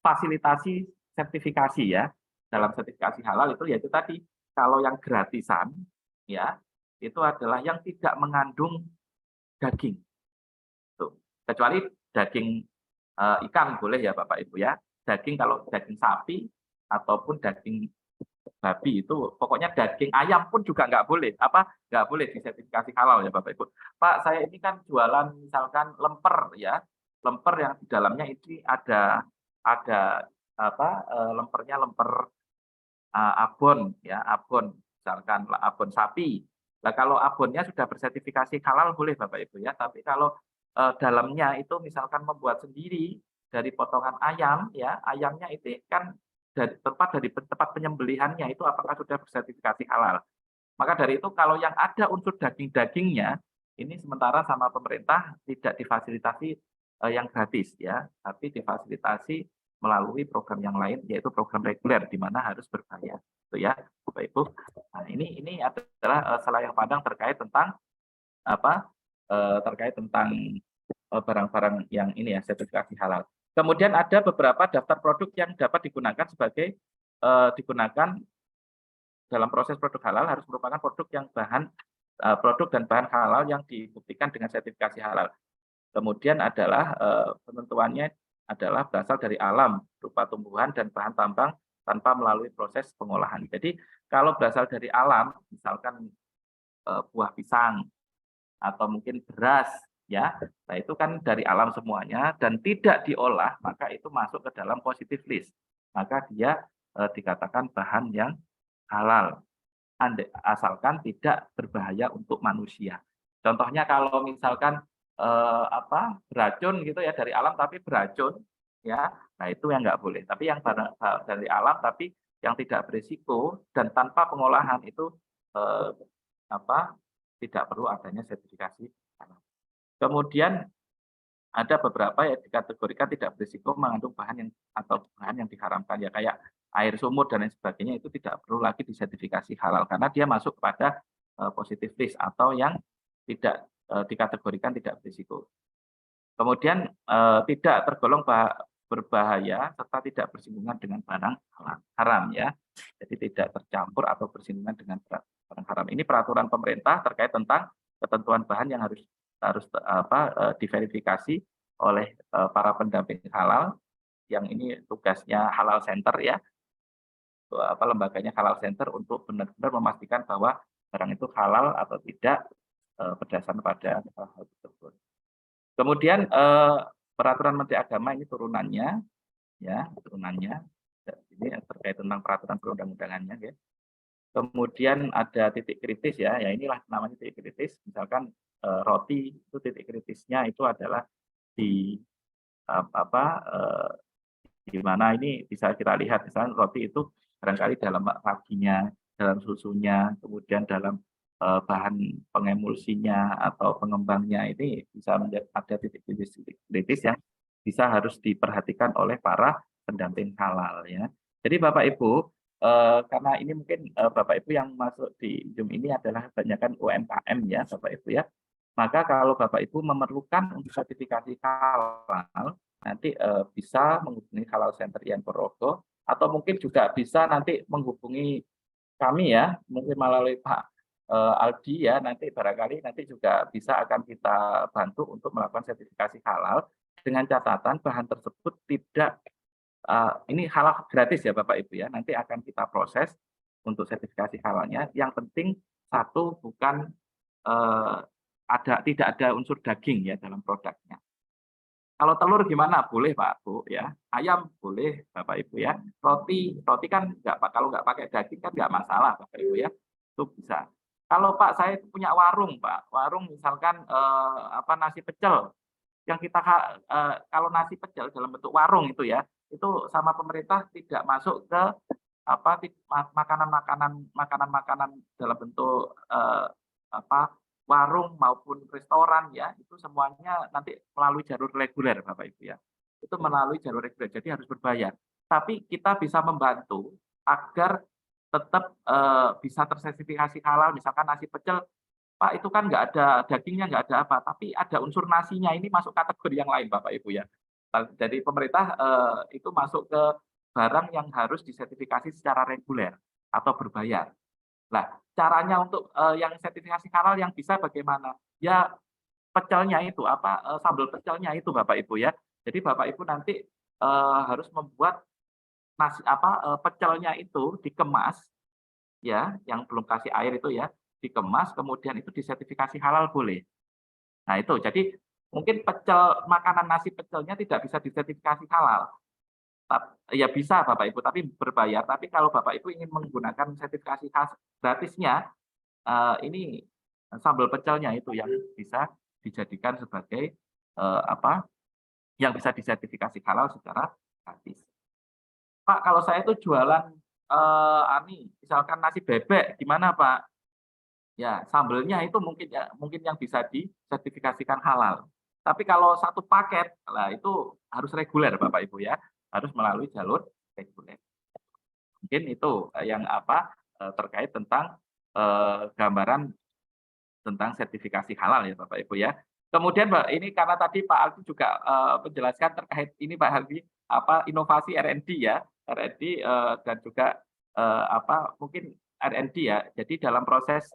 fasilitasi sertifikasi ya. Dalam sertifikasi halal itu yaitu tadi kalau yang gratisan ya itu adalah yang tidak mengandung daging. Tuh. Kecuali daging ikan boleh ya Bapak Ibu ya. Daging kalau daging sapi ataupun daging babi itu pokoknya daging ayam pun juga nggak boleh nggak boleh disertifikasi halal ya Bapak Ibu. Pak, saya ini kan jualan misalkan lemper ya, lemper yang di dalamnya ini ada lempernya lemper abon ya, abon misalkan abon sapi. Nah, kalau abonnya sudah bersertifikasi halal boleh Bapak Ibu ya, tapi kalau dalamnya itu misalkan membuat sendiri dari potongan ayam ya, ayamnya itu kan dari tempat penyembelihannya itu apakah sudah bersertifikasi halal. Maka dari itu kalau yang ada unsur daging-dagingnya ini sementara sama pemerintah tidak difasilitasi yang gratis ya, tapi difasilitasi melalui program yang lain yaitu program reguler di mana harus berbayar. Itu ya, Bapak Ibu. Nah, ini adalah selayang pandang terkait tentang terkait tentang barang-barang yang ini ya sertifikasi halal. Kemudian ada beberapa daftar produk yang dapat digunakan sebagai digunakan dalam proses produk halal harus merupakan produk yang produk dan bahan halal yang dibuktikan dengan sertifikasi halal. Kemudian adalah penentuannya adalah berasal dari alam berupa tumbuhan dan bahan tambang tanpa melalui proses pengolahan. Jadi kalau berasal dari alam, misalkan buah pisang atau mungkin beras, ya, nah itu kan dari alam semuanya dan tidak diolah, maka itu masuk ke dalam positive list. Maka dia dikatakan bahan yang halal, asalkan tidak berbahaya untuk manusia. Contohnya kalau misalkan beracun gitu ya dari alam tapi beracun, ya, nah itu yang nggak boleh. Tapi yang dari alam tapi yang tidak berisiko dan tanpa pengolahan itu eh, tidak perlu adanya sertifikasi halal. Kemudian ada beberapa yang dikategorikan tidak berisiko mengandung bahan yang atau bahan yang diharamkan ya kayak air sumur dan lain sebagainya itu tidak perlu lagi disertifikasi halal karena dia masuk kepada positive list atau yang tidak dikategorikan tidak berisiko. Kemudian tidak tergolong berbahaya serta tidak bersinggungan dengan barang haram ya. Jadi tidak tercampur atau bersinggungan dengan barang haram. Ini peraturan pemerintah terkait tentang ketentuan bahan yang harus diverifikasi oleh para pendamping halal yang ini tugasnya Halal Center ya. Lembaganya Halal Center untuk benar-benar memastikan bahwa barang itu halal atau tidak berdasarkan pada hal tersebut. Kemudian peraturan Menteri Agama ini turunannya, ya turunannya. Ini terkait tentang peraturan perundang-undangannya, ya. Kemudian ada titik kritis ya, ya inilah namanya titik kritis. Misalkan roti itu titik kritisnya itu adalah di di mana ini bisa kita lihat misalnya roti itu barangkali dalam raginya, dalam susunya, kemudian dalam bahan pengemulsinya atau pengembangnya ini bisa ada titik kritis yang bisa harus diperhatikan oleh para pendamping halal ya. Jadi Bapak Ibu karena ini mungkin Bapak Ibu yang masuk di Zoom ini adalah kebanyakan UMKM ya Bapak Ibu ya. Maka kalau Bapak Ibu memerlukan untuk sertifikasi halal nanti bisa menghubungi Halal Center IAIN Ponorogo atau mungkin juga bisa nanti menghubungi kami ya, mungkin melalui Pak Aldi ya, nanti barangkali nanti juga bisa akan kita bantu untuk melakukan sertifikasi halal dengan catatan bahan tersebut tidak ini halal gratis ya Bapak Ibu ya, nanti akan kita proses untuk sertifikasi halalnya. Yang penting satu bukan tidak ada unsur daging ya dalam produknya. Kalau telur gimana? Boleh Pak Bu ya. Ayam boleh Bapak Ibu ya. Roti kan kalau nggak pakai daging kan nggak masalah Bapak Ibu ya. Itu bisa. Kalau Pak saya punya warung Pak, warung misalkan nasi pecel yang kita kalau nasi pecel dalam bentuk warung itu ya, itu sama pemerintah tidak masuk ke makanan-makanan dalam bentuk warung maupun restoran ya, itu semuanya nanti melalui jalur reguler Bapak Ibu ya. Itu melalui jalur reguler, jadi harus berbayar. Tapi kita bisa membantu agar tetap bisa tersertifikasi halal, misalkan nasi pecel, Pak itu kan nggak ada dagingnya, nggak ada apa, tapi ada unsur nasinya, ini masuk kategori yang lain Bapak Ibu ya. Jadi pemerintah itu masuk ke barang yang harus disertifikasi secara reguler atau berbayar. Nah, caranya untuk yang sertifikasi halal yang bisa bagaimana? Ya pecelnya itu sambal pecelnya itu Bapak Ibu ya. Jadi Bapak Ibu nanti harus membuat nasi pecelnya itu dikemas ya, yang belum kasih air itu ya, dikemas kemudian itu disertifikasi halal boleh. Nah, itu. Jadi mungkin makanan nasi pecelnya tidak bisa disertifikasi halal. Ya bisa Bapak Ibu, tapi berbayar. Tapi kalau Bapak Ibu ingin menggunakan sertifikasi gratisnya, ini sambal pecelnya itu yang bisa dijadikan sebagai yang bisa disertifikasi halal secara gratis. Pak, kalau saya itu jualan misalkan nasi bebek, gimana Pak? Ya, sambelnya itu mungkin yang bisa disertifikasikan halal. Tapi kalau satu paket, lah itu harus reguler Bapak Ibu ya, harus melalui jalur reguler. Mungkin itu yang terkait tentang gambaran tentang sertifikasi halal ya Bapak Ibu ya. Kemudian ini karena tadi Pak Aldi juga menjelaskan terkait ini Pak Aldi inovasi R&D ya, R&D dan juga mungkin R&D ya. Jadi dalam proses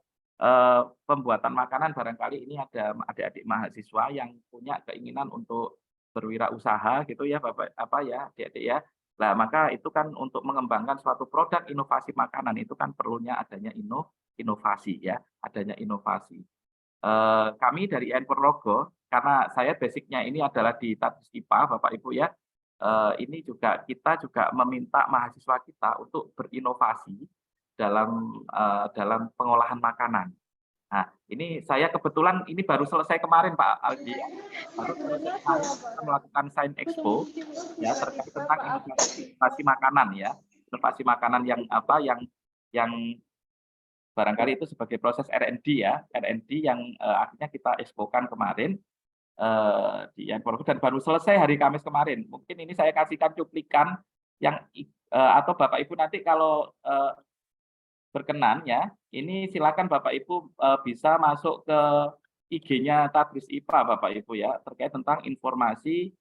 pembuatan makanan barangkali ini ada adik-adik mahasiswa yang punya keinginan untuk berwirausaha gitu ya Bapak adik-adik ya. Nah, maka itu kan untuk mengembangkan suatu produk inovasi makanan itu kan perlunya adanya inovasi ya, adanya inovasi. Kami dari IAIN Ponorogo, karena saya basicnya ini adalah di Tadris IPA, Bapak Ibu ya, ini juga kita juga meminta mahasiswa kita untuk berinovasi dalam pengolahan makanan. Nah, ini saya kebetulan ini baru selesai kemarin Pak Aldi ya. Baru selesai kemarin kita melakukan Science Expo ya terkait tentang inovasi makanan ya. Inovasi makanan yang yang barangkali itu sebagai proses R&D ya, R&D yang akhirnya kita expokan kemarin di Yanforgo dan baru selesai hari Kamis kemarin. Mungkin ini saya kasihkan cuplikan yang atau Bapak Ibu nanti kalau berkenan ya, ini silakan Bapak Ibu bisa masuk ke IG-nya Tadris IPA Bapak Ibu ya, terkait tentang informasi.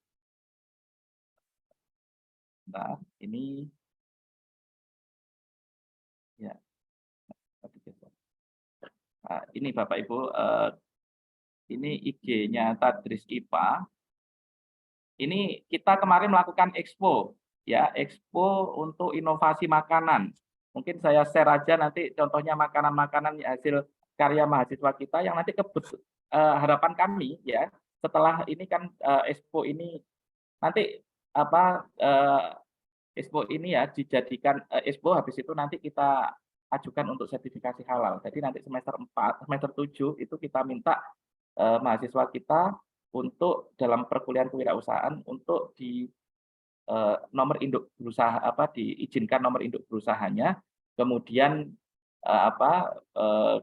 Nah, ini ya. Nah, ini Bapak Ibu, ini IG-nya Tadris IPA. Ini kita kemarin melakukan expo ya, expo untuk inovasi makanan. Mungkin saya share aja nanti contohnya makanan-makanan hasil karya mahasiswa kita yang nanti harapan kami ya, setelah ini kan expo ini nanti expo ini ya dijadikan expo, habis itu nanti kita ajukan untuk sertifikasi halal. Jadi nanti semester 4, semester 7 itu kita minta mahasiswa kita untuk dalam perkuliahan kewirausahaan untuk di nomor induk berusaha diizinkan nomor induk berusahanya, kemudian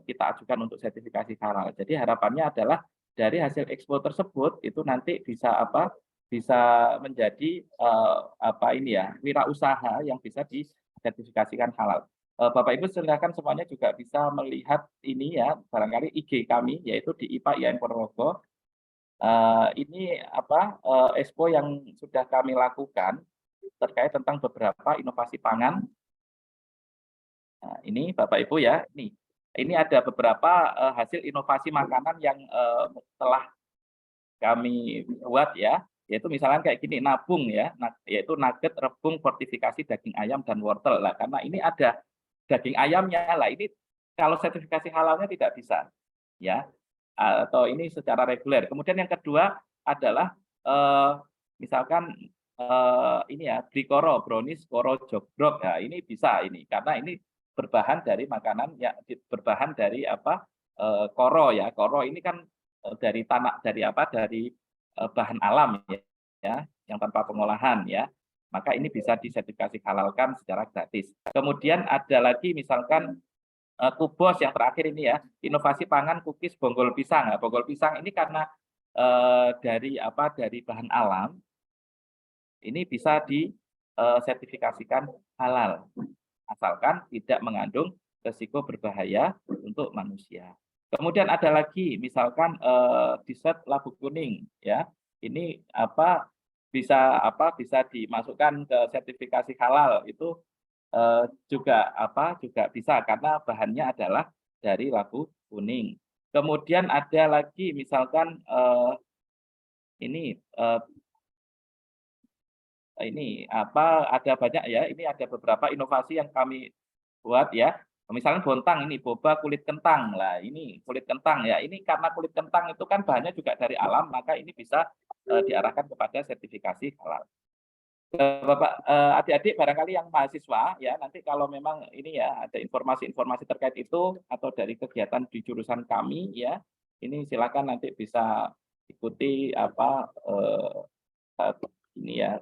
kita ajukan untuk sertifikasi halal. Jadi harapannya adalah dari hasil ekspor tersebut itu nanti bisa bisa menjadi wirausaha yang bisa disertifikasikan halal. Bapak Ibu silakan semuanya juga bisa melihat ini ya, barangkali IG kami yaitu di IPA IAIN Ponorogo. Ini expo yang sudah kami lakukan terkait tentang beberapa inovasi pangan. Nah, ini Bapak Ibu ya, ini ada beberapa hasil inovasi makanan yang telah kami buat ya, yaitu misalnya kayak gini, nabung ya, yaitu nugget rebung fortifikasi daging ayam dan wortel. Lah karena ini ada daging ayamnya, lah ini kalau sertifikasi halalnya tidak bisa ya, atau ini secara reguler. Kemudian yang kedua adalah misalkan ini ya, brikoro, brownies, koro, jogrok. Nah, ini bisa ini karena ini berbahan dari makanan ya, berbahan dari koro ya. Koro ini kan dari tanah, dari bahan alam ya, yang tanpa pengolahan ya. Maka ini bisa disertifikasi halalkan secara gratis. Kemudian ada lagi misalkan Kubos yang terakhir ini ya, inovasi pangan cookies bonggol pisang. Nah, bonggol pisang ini karena dari bahan alam, ini bisa disertifikasikan halal, asalkan tidak mengandung risiko berbahaya untuk manusia. Kemudian ada lagi, misalkan dessert labu kuning, ya, ini bisa dimasukkan ke sertifikasi halal itu juga bisa karena bahannya adalah dari labu kuning. Kemudian ada lagi misalkan ini ada banyak ya, ini ada beberapa inovasi yang kami buat ya. Misalnya bontang ini boba kulit kentang. Lah ini kulit kentang ya. Ini karena kulit kentang itu kan bahannya juga dari alam, maka ini bisa diarahkan kepada sertifikasi halal. Bapak, adik-adik barangkali yang mahasiswa ya, nanti kalau memang ini ya ada informasi-informasi terkait itu atau dari kegiatan di jurusan kami ya, ini silakan nanti bisa ikuti ini ya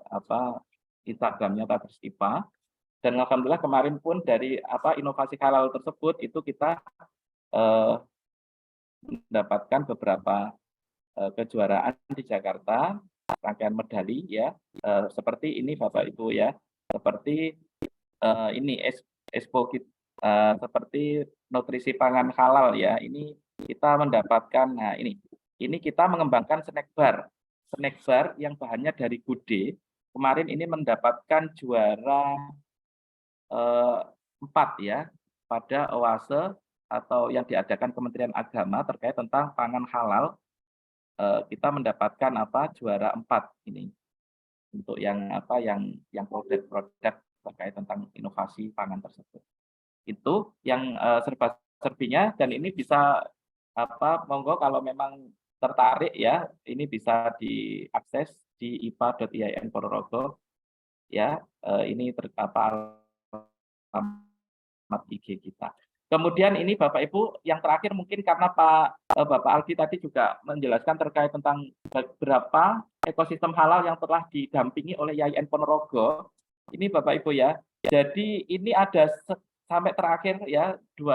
Instagramnya Tadris IPA. Dan alhamdulillah kemarin pun dari inovasi halal tersebut itu kita mendapatkan beberapa kejuaraan di Jakarta, rangkaian medali ya, seperti ini Bapak Ibu ya, seperti ini expo seperti nutrisi pangan halal ya, ini kita mendapatkan, nah ini kita mengembangkan snack bar yang bahannya dari gude, kemarin ini mendapatkan juara 4 ya pada oase atau yang diadakan Kementerian Agama terkait tentang pangan halal. Kita mendapatkan juara 4 ini. untuk yang apa yang produk-produk terkait tentang inovasi pangan tersebut. Itu yang serba-serbinya, dan ini bisa apa, monggo kalau memang tertarik ya, ini bisa diakses di ipa.iain Ponorogo ya, ini alamat IG kita. Kemudian ini Bapak Ibu, yang terakhir mungkin karena Bapak Aldi tadi juga menjelaskan terkait tentang beberapa ekosistem halal yang telah didampingi oleh IAIN Ponorogo. Ini Bapak Ibu ya. Jadi ini ada sampai terakhir ya 6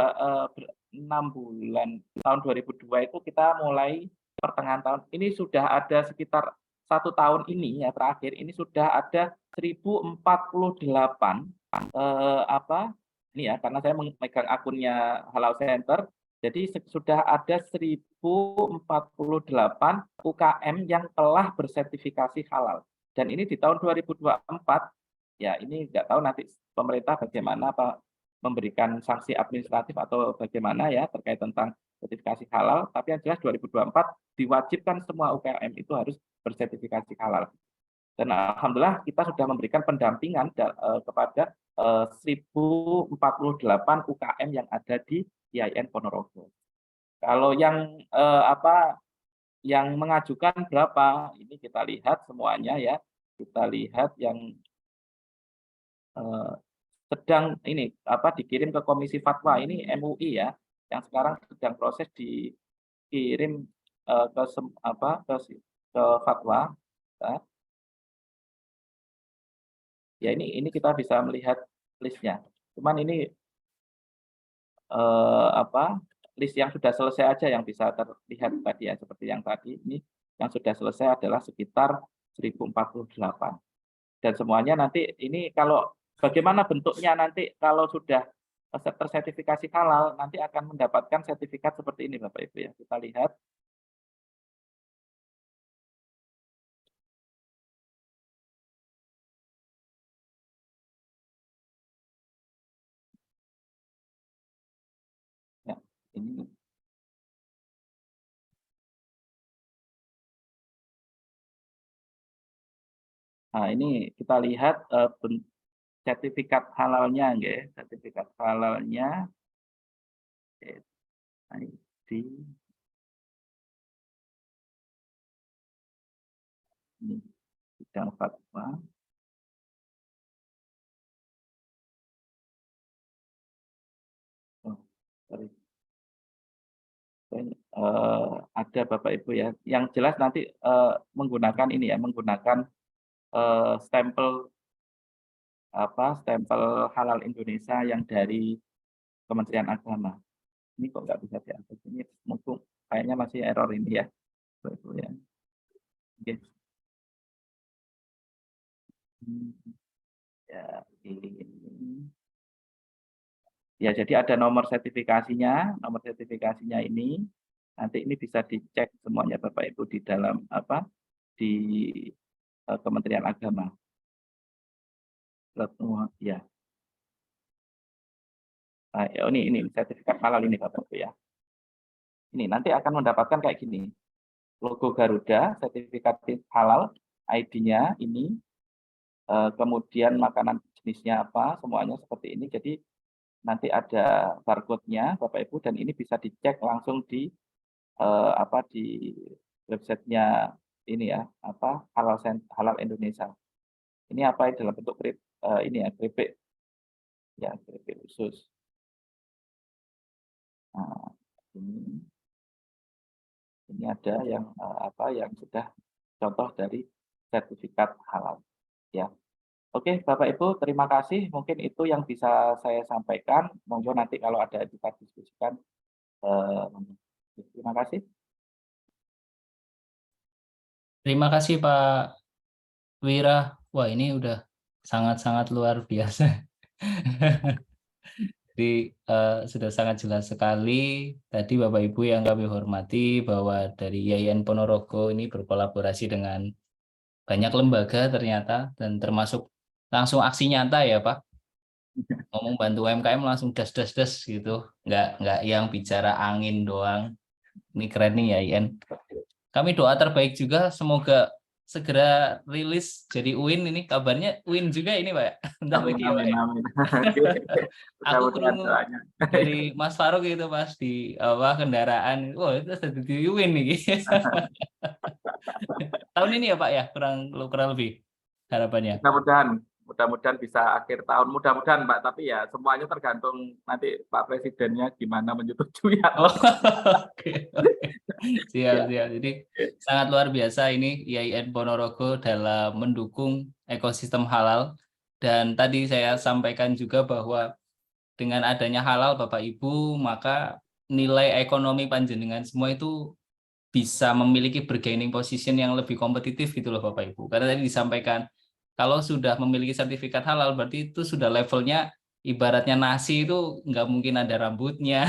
bulan tahun 2002 itu kita mulai pertengahan tahun ini sudah ada sekitar 1 tahun ini ya terakhir ini sudah ada 1048 ini ya, karena saya memegang akunnya Halal Center, jadi sudah ada 1048 UKM yang telah bersertifikasi halal. Dan ini di tahun 2024, ya ini nggak tahu nanti pemerintah bagaimana memberikan sanksi administratif atau bagaimana ya terkait tentang sertifikasi halal, tapi yang jelas 2024 diwajibkan semua UKM itu harus bersertifikasi halal. Dan alhamdulillah kita sudah memberikan pendampingan kepada 1048 UKM yang ada di IAIN Ponorogo. Kalau yang yang mengajukan berapa? Ini kita lihat semuanya ya. Kita lihat yang sedang ini dikirim ke Komisi Fatwa ini MUI ya, yang sekarang sedang proses dikirim ke Fatwa. Ya ini kita bisa melihat listnya. Cuman ini list yang sudah selesai aja yang bisa terlihat tadi ya, seperti yang tadi ini yang sudah selesai adalah sekitar 1048. Dan semuanya nanti ini kalau bagaimana bentuknya nanti kalau sudah tersertifikasi halal nanti akan mendapatkan sertifikat seperti ini Bapak Ibu ya. Kita lihat. Ya, ini nah, ini kita lihat sertifikat halalnya ya, sertifikat halalnya ID ini bidang fatwa. Ada Bapak Ibu ya. Yang jelas nanti menggunakan ini ya, menggunakan stempel stempel halal Indonesia yang dari Kementerian Agama. Ini kok nggak bisa diakses? Ini mungkin kayaknya masih error ini ya, Bapak Ibu ya. Oke. Ya, ini. Ya, jadi ada nomor sertifikasinya. Nomor sertifikasinya ini nanti ini bisa dicek semuanya Bapak Ibu di dalam di Kementerian Agama. Ya. Nah, ini sertifikat halal ini Bapak Ibu ya. Ini nanti akan mendapatkan kayak gini. Logo Garuda, sertifikat halal, ID-nya ini, kemudian makanan jenisnya apa, semuanya seperti ini. Jadi nanti ada barcode-nya Bapak Ibu dan ini bisa dicek langsung di di websitenya ini ya, Halal Indonesia. Ini dalam bentuk ini ya, keripik ya, keripik khusus. Nah, ini ada yang yang sudah contoh dari sertifikat halal ya. Oke Bapak Ibu, terima kasih. Mungkin itu yang bisa saya sampaikan. Monggo nanti kalau ada kita diskusikan. Terima kasih. Terima kasih Pak Wira. Wah, ini udah sangat-sangat luar biasa. Jadi sudah sangat jelas sekali tadi Bapak Ibu yang kami hormati bahwa dari IAIN Ponorogo ini berkolaborasi dengan banyak lembaga ternyata dan termasuk langsung aksi nyata ya Pak. Ngomong bantu UMKM langsung das gitu. Nggak yang bicara angin doang. Ini keren nih IAIN. Kami doa terbaik juga semoga segera rilis jadi UIN ini, kabarnya UIN juga ini Pak ya? Bentar Amin, lagi ya Pak amin, ya? amin. Oke. Aku Mudah-mudahan krungu doanya. dari Mas Faruk itu pas di kendaraan, wah itu sudah di UIN nih. Tahun ini ya Pak ya, kurang lebih harapannya. Mudah-mudahan bisa akhir tahun. Mudah-mudahan Pak, tapi ya semuanya tergantung nanti Pak Presidennya gimana menyetujui Oh, atau oke, oke. Siap, ya. siap. Jadi sangat luar biasa ini IAIN Ponorogo dalam mendukung ekosistem halal. Dan tadi saya sampaikan juga bahwa dengan adanya halal Bapak Ibu, maka nilai ekonomi panjenengan semua itu bisa memiliki bargaining position yang lebih kompetitif gitu loh Bapak Ibu. Karena tadi disampaikan kalau sudah memiliki sertifikat halal berarti itu sudah levelnya ibaratnya nasi itu nggak mungkin ada rambutnya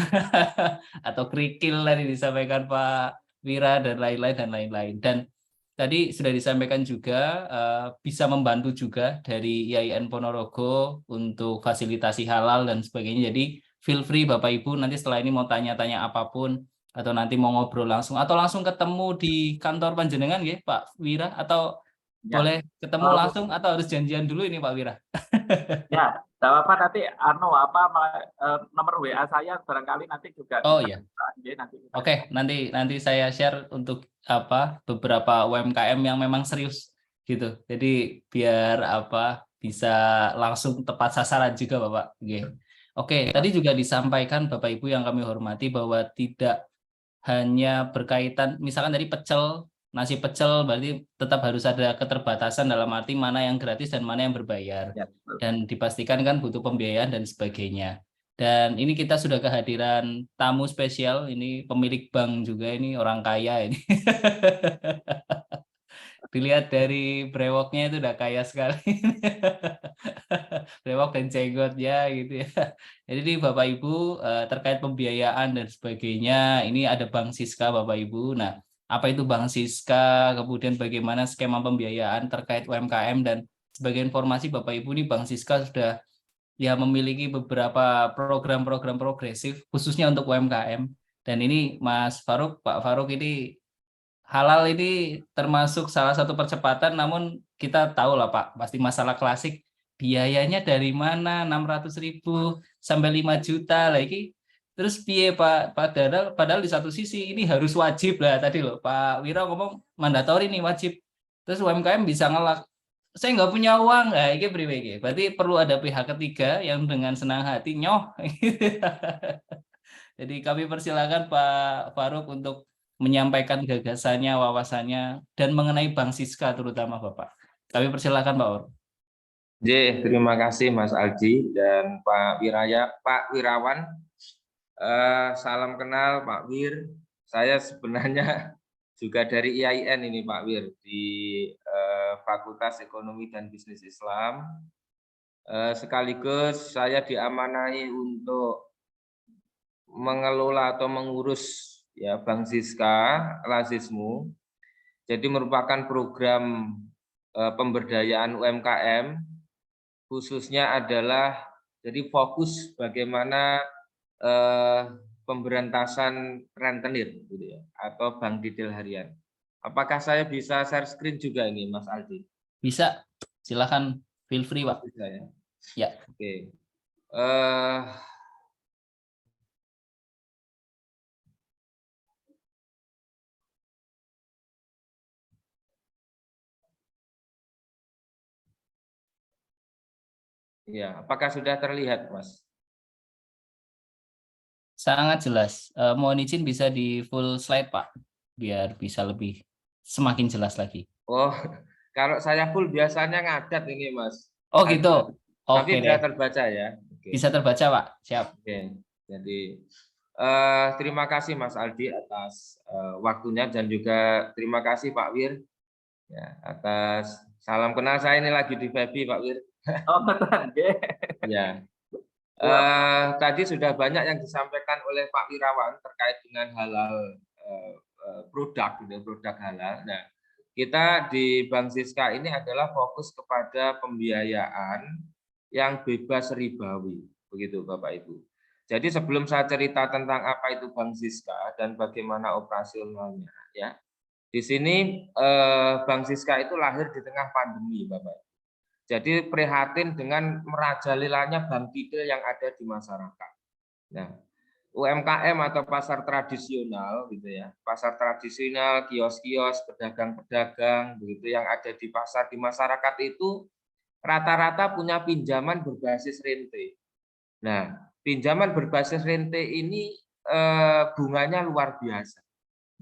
atau kerikil tadi disampaikan Pak Wira dan lain-lain dan lain-lain. Dan tadi sudah disampaikan juga bisa membantu juga dari IAIN Ponorogo untuk fasilitasi halal dan sebagainya. Jadi feel free Bapak Ibu nanti setelah ini mau tanya-tanya apapun atau nanti mau ngobrol langsung atau langsung ketemu di kantor panjenengan ya Pak Wira atau Ya. boleh ketemu langsung atau harus janjian dulu ini Pak Wira? Ya, tidak apa nanti nomor WA saya barangkali nanti juga Oh bisa. iya. Nanti kita. Oke, nanti saya share untuk beberapa UMKM yang memang serius gitu. Jadi biar bisa langsung tepat sasaran juga Bapak. Oke, tadi juga disampaikan Bapak Ibu yang kami hormati bahwa tidak hanya berkaitan misalkan tadi nasi pecel berarti tetap harus ada keterbatasan dalam arti mana yang gratis dan mana yang berbayar. Ya, betul. Dan dipastikan kan butuh pembiayaan dan sebagainya. Dan ini kita sudah kehadiran tamu spesial, ini pemilik bank juga, ini orang kaya ini. Dilihat dari brewoknya itu udah kaya sekali. Brewok dan jenggotnya gitu ya. Jadi Bapak Ibu terkait pembiayaan dan sebagainya, ini ada Bank Siska Bapak Ibu. Nah, apa itu Bank Siska, kemudian bagaimana skema pembiayaan terkait UMKM dan sebagai informasi Bapak Ibu ini Bank Siska sudah ya memiliki beberapa program-program progresif khususnya untuk UMKM. Dan ini Pak Faruk ini halal ini termasuk salah satu percepatan, namun kita tahu lah Pak, pasti masalah klasik, biayanya dari mana, 600.000 sampai 5 juta lagi. Terus piye Pak, padahal di satu sisi ini harus wajib lah, tadi loh Pak Wira ngomong mandatori nih wajib. Terus UMKM bisa ngelak, saya nggak punya uang, nah ini priwe. Berarti perlu ada pihak ketiga yang dengan senang hati nyoh. Jadi kami persilakan Pak Faruk untuk menyampaikan gagasannya, wawasannya, dan mengenai Bank Siska terutama Bapak. Kami persilakan Pak Faruk. Terima kasih Mas Aldi dan Pak Wirawan. Salam kenal Pak Wir. Saya sebenarnya juga dari IAIN ini Pak Wir di Fakultas Ekonomi dan Bisnis Islam. Sekaligus saya diamanahi untuk mengelola atau mengurus ya Bank Siska Lazismu. Jadi merupakan program pemberdayaan UMKM, khususnya adalah jadi fokus bagaimana pemberantasan rentenir gitu ya, atau bank detail harian. Apakah saya bisa share screen juga ini Mas Aldi? Bisa, silakan feel free Pak. Bisa ya. Ya. Oke. Ya, apakah sudah terlihat, Mas? Sangat jelas. Mohon izin bisa di full slide Pak, biar bisa lebih semakin jelas lagi. Oh, kalau saya full biasanya ngadat ini, Mas. Oh gitu. Tapi Oke bisa deh. terbaca ya. Oke. Bisa terbaca Pak. Siap. Oke. Jadi terima kasih Mas Aldi atas waktunya dan juga terima kasih Pak Wir ya atas salam kenal. Saya ini lagi di Febi Pak Wir. Oh, betul. Ya. Tadi sudah banyak yang disampaikan oleh Pak Wirawan terkait dengan halal produk halal. Nah, kita di Bank Siska ini adalah fokus kepada pembiayaan yang bebas ribawi, begitu Bapak Ibu. Jadi sebelum saya cerita tentang apa itu Bank Siska dan bagaimana operasionalnya, ya, Di sini Bank Siska itu lahir di tengah pandemi, Bapak. Jadi prihatin dengan merajalelanya bank tidil yang ada di masyarakat. Nah, UMKM atau pasar tradisional gitu ya, pasar tradisional, kios-kios, pedagang-pedagang begitu yang ada di pasar di masyarakat itu rata-rata punya pinjaman berbasis rente. Nah, pinjaman berbasis rente ini bunganya luar biasa.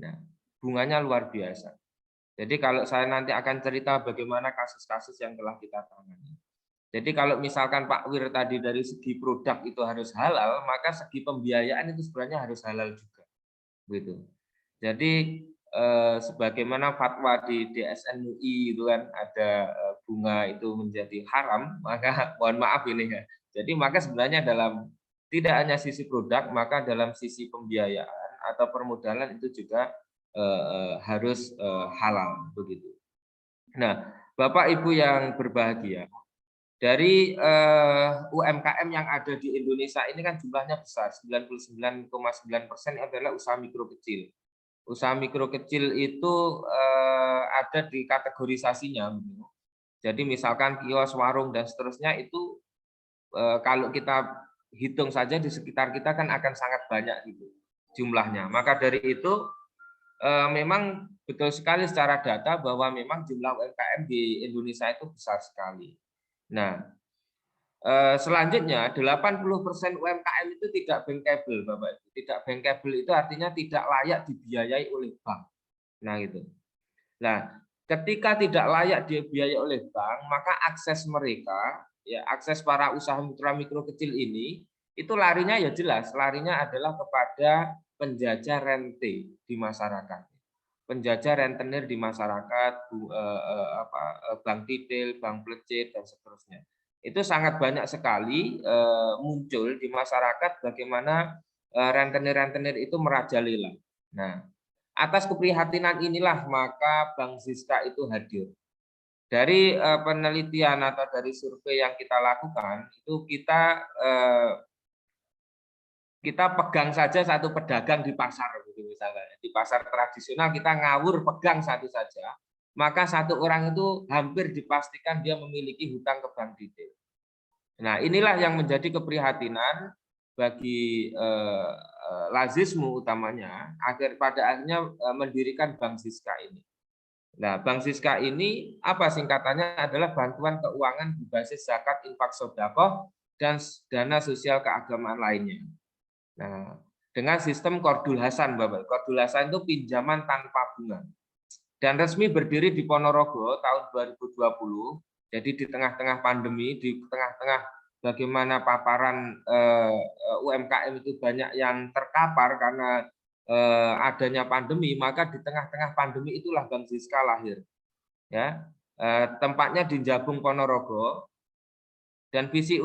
Nah, bunganya luar biasa. Jadi kalau saya nanti akan cerita bagaimana kasus-kasus yang telah kita tangani. Jadi kalau misalkan Pak Wir tadi dari segi produk itu harus halal, maka segi pembiayaan itu sebenarnya harus halal juga. Gitu. Jadi sebagaimana fatwa di DSN MUI itu kan ada bunga itu menjadi haram, maka mohon maaf ini ya. Jadi maka sebenarnya dalam tidak hanya sisi produk, maka dalam sisi pembiayaan atau permodalan itu juga harus halal begitu. Nah, Bapak Ibu yang berbahagia, dari UMKM yang ada di Indonesia ini kan jumlahnya besar, 99,9% adalah usaha mikro kecil. Usaha mikro kecil itu ada di kategorisasinya. Jadi misalkan kios, warung, dan seterusnya itu kalau kita hitung saja di sekitar kita kan akan sangat banyak gitu jumlahnya. Maka dari itu memang betul sekali secara data bahwa memang jumlah UMKM di Indonesia itu besar sekali. Nah, selanjutnya 80% UMKM itu tidak bankable, Bapak Ibu. Tidak bankable itu artinya tidak layak dibiayai oleh bank. Nah, gitu. Nah, ketika tidak layak dibiayai oleh bank, maka akses mereka, ya akses para usaha mikro kecil ini, itu larinya ya jelas, larinya adalah kepada penjajah rente di masyarakat. Penjajah rentenir di masyarakat, bank tidil, bank pelecit, dan seterusnya. Itu sangat banyak sekali muncul di masyarakat bagaimana rentenir-rentenir itu merajalela. Nah, atas keprihatinan inilah maka Bank Siska itu hadir. Dari penelitian atau dari survei yang kita lakukan, itu kita pegang saja satu pedagang di pasar, misalnya di pasar tradisional kita ngawur pegang satu saja, maka satu orang itu hampir dipastikan dia memiliki hutang ke bank tidil. Nah, inilah yang menjadi keprihatinan bagi lazismu utamanya, pada akhirnya mendirikan Bank Siska ini. Nah, Bank Siska ini apa singkatannya adalah bantuan keuangan berbasis zakat, infak, sedekah, dan dana sosial keagamaan lainnya. Nah, dengan sistem Qardul Hasan, Bapak. Qardul Hasan itu pinjaman tanpa bunga. Dan resmi berdiri di Ponorogo tahun 2020. Jadi di tengah-tengah pandemi, di tengah-tengah bagaimana paparan UMKM itu banyak yang terkapar karena adanya pandemi, maka di tengah-tengah pandemi itulah Bank Siska lahir. Ya, tempatnya di Jabung, Ponorogo. Dan visi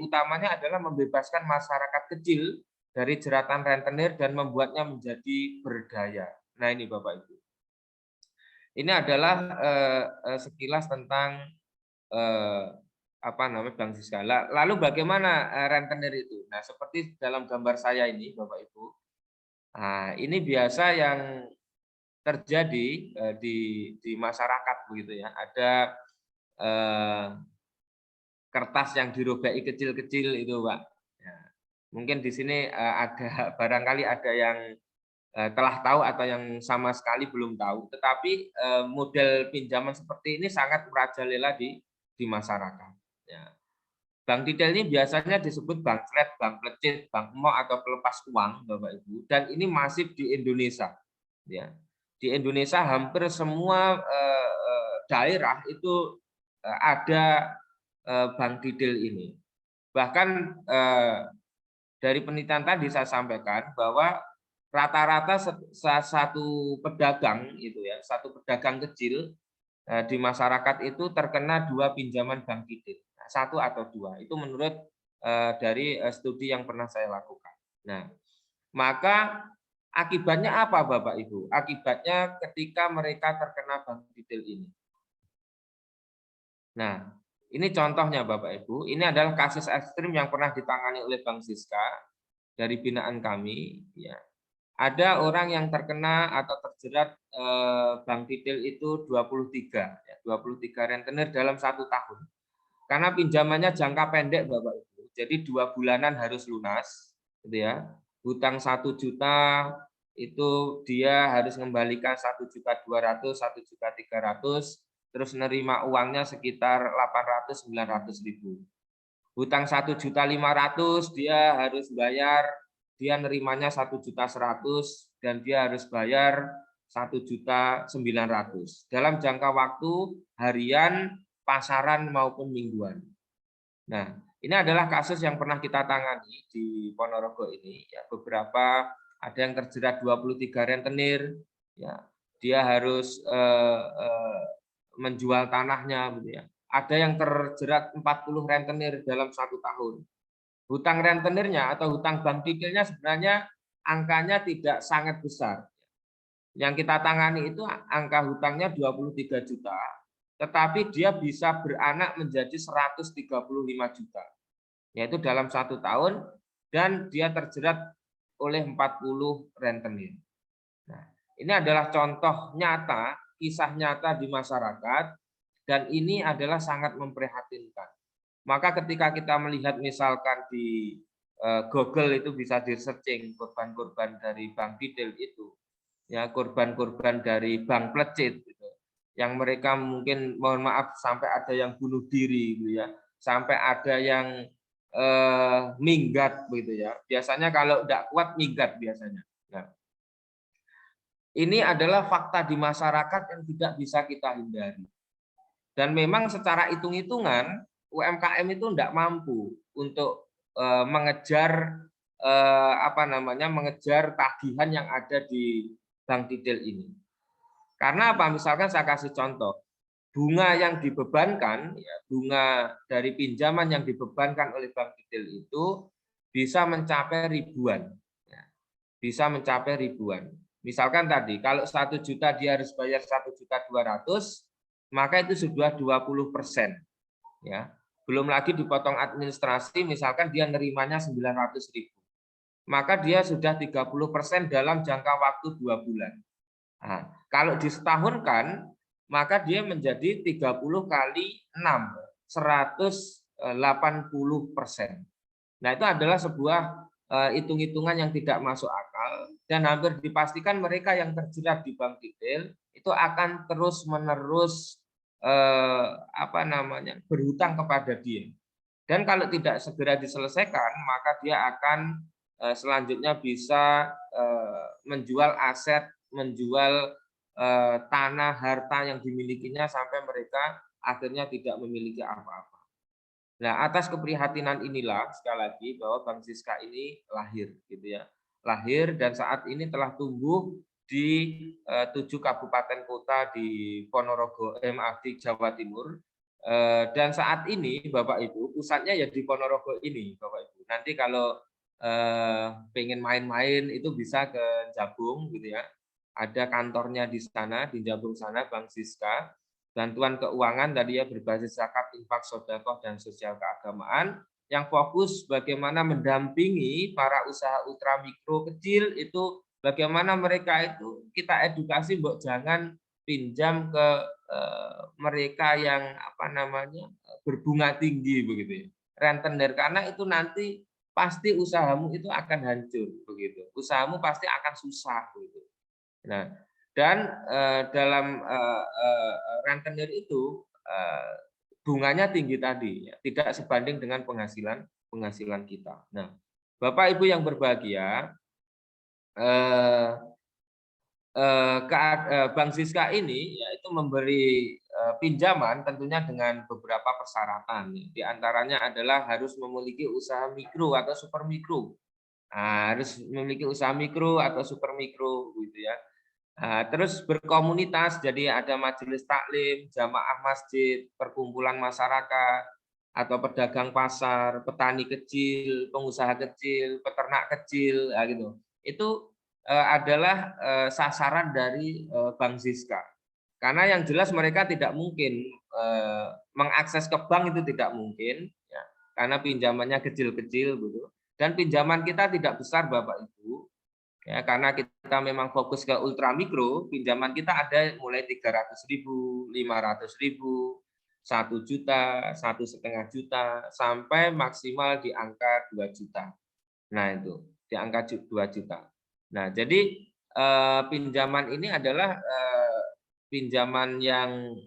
utamanya adalah membebaskan masyarakat kecil dari jeratan rentenir dan membuatnya menjadi berdaya. Nah, ini Bapak Ibu. Ini adalah sekilas tentang Bank Siska. Lalu bagaimana rentenir itu? Nah, seperti dalam gambar saya ini, Bapak Ibu. Nah, ini biasa yang terjadi di masyarakat begitu ya. Ada kertas yang dirobeki kecil-kecil itu, Pak. Ya, mungkin di sini ada barangkali ada yang telah tahu atau yang sama sekali belum tahu. Tetapi model pinjaman seperti ini sangat merajalela di masyarakat. Ya. Bank tidil ini biasanya disebut bank flat, bank pelecit, bank emo atau pelepas uang, Bapak Ibu. Dan ini masif di Indonesia. Ya. Di Indonesia hampir semua daerah itu ada bank tidil ini. Bahkan dari penelitian tadi saya sampaikan bahwa rata-rata satu pedagang itu ya, satu pedagang kecil di masyarakat itu terkena 2 pinjaman bank tidil, 1 atau 2. Itu menurut dari studi yang pernah saya lakukan. Nah, maka akibatnya apa Bapak Ibu? Akibatnya ketika mereka terkena bank tidil ini. Nah, ini contohnya Bapak Ibu, ini adalah kasus ekstrim yang pernah ditangani oleh Bank Siska dari binaan kami. Ya. Ada orang yang terkena atau terjerat bank detail itu 23, ya, 23 rentenir dalam 1 tahun. Karena pinjamannya jangka pendek, Bapak Ibu. Jadi 2 bulanan harus lunas, gitu ya. Hutang 1 juta itu dia harus mengembalikan 1.200.000, 1.300.000, terus nerima uangnya sekitar 800-900.000. Hutang 1.500.000 dia harus bayar, dia nerimanya 1.100.000 dan dia harus bayar 1.900.000 dalam jangka waktu harian, pasaran maupun mingguan. Nah, ini adalah kasus yang pernah kita tangani di Ponorogo ini. Ya, beberapa ada yang terjerat 23 rentenir, ya, dia harus menjual tanahnya, gitu ya. Ada yang terjerat 40 rentenir dalam 1 tahun. Hutang rentenirnya atau hutang bank detailnya sebenarnya angkanya tidak sangat besar. Yang kita tangani itu angka hutangnya 23 juta, tetapi dia bisa beranak menjadi 135 juta, yaitu dalam 1 tahun, dan dia terjerat oleh 40 rentenir. Nah, ini adalah contoh nyata, kisah nyata di masyarakat, dan ini adalah sangat memprihatinkan. Maka ketika kita melihat misalkan di Google itu bisa di-searching korban-korban dari bank detail itu, ya, korban-korban dari bank plecit gitu, yang mereka mungkin mohon maaf sampai ada yang bunuh diri gitu ya, sampai ada yang minggat begitu ya. Biasanya kalau tidak kuat minggat biasanya. Nah, ini adalah fakta di masyarakat yang tidak bisa kita hindari. Dan memang secara hitung-hitungan UMKM itu tidak mampu untuk mengejar mengejar tagihan yang ada di bank detail ini. Karena apa? Misalkan saya kasih contoh, bunga yang dibebankan, ya, bunga dari pinjaman yang dibebankan oleh bank detail itu bisa mencapai ribuan, ya, bisa mencapai ribuan. Misalkan tadi kalau 1 juta dia harus bayar 1.200.000, maka itu sudah 20%, ya. Belum lagi dipotong administrasi, misalkan dia nerimanya 900.000. Maka dia sudah 30% dalam jangka waktu 2 bulan. Nah, kalau disetahunkan, maka dia menjadi 30 kali 6, 180%. Nah, itu adalah sebuah hitung-hitungan yang tidak masuk akal, dan hampir dipastikan mereka yang terjerat di bank detail itu akan terus-menerus berhutang kepada dia. Dan kalau tidak segera diselesaikan, maka dia akan selanjutnya bisa menjual aset, menjual tanah, harta yang dimilikinya sampai mereka akhirnya tidak memiliki apa-apa. Nah, atas keprihatinan inilah sekali lagi bahwa Bank Siska ini lahir, gitu ya, lahir, dan saat ini telah tumbuh di 7 kabupaten kota di Ponorogo, di Jawa Timur, dan saat ini Bapak Ibu pusatnya ya di Ponorogo ini, Bapak Ibu. Nanti kalau pengen main-main itu bisa ke Jabung, gitu ya. Ada kantornya di sana, di Jabung sana, Bank Siska. Bantuan keuangan tadi ya berbasis zakat, infak, sedekah, dan sosial keagamaan, yang fokus bagaimana mendampingi para usaha ultra mikro kecil itu, bagaimana mereka itu kita edukasi, mbok jangan pinjam ke mereka yang berbunga tinggi begitu ya, rentenir, karena itu nanti pasti usahamu itu akan hancur begitu, usahamu pasti akan susah begitu. Nah, dan dalam rentenir itu bunganya tinggi tadi, ya, tidak sebanding dengan penghasilan kita. Nah, Bapak Ibu yang berbahagia, Bank Siska ini yaitu memberi pinjaman tentunya dengan beberapa persyaratan. Di antaranya adalah harus memiliki usaha mikro atau super mikro. Nah, harus memiliki usaha mikro atau super mikro gitu ya. Nah, terus berkomunitas, jadi ada majelis taklim, jamaah masjid, perkumpulan masyarakat, atau pedagang pasar, petani kecil, pengusaha kecil, peternak kecil, ya gitu. Itu adalah sasaran dari Bank Siska. Karena yang jelas mereka tidak mungkin mengakses ke bank, itu tidak mungkin, ya, karena pinjamannya kecil-kecil gitu. Dan pinjaman kita tidak besar, Bapak Ibu. Ya, karena kita memang fokus ke ultramikro, pinjaman kita ada mulai 300.000, 500.000, 1 juta, 1,5 juta, sampai maksimal di angka 2 juta. Nah, itu di angka 2 juta. Nah, jadi pinjaman ini adalah pinjaman yang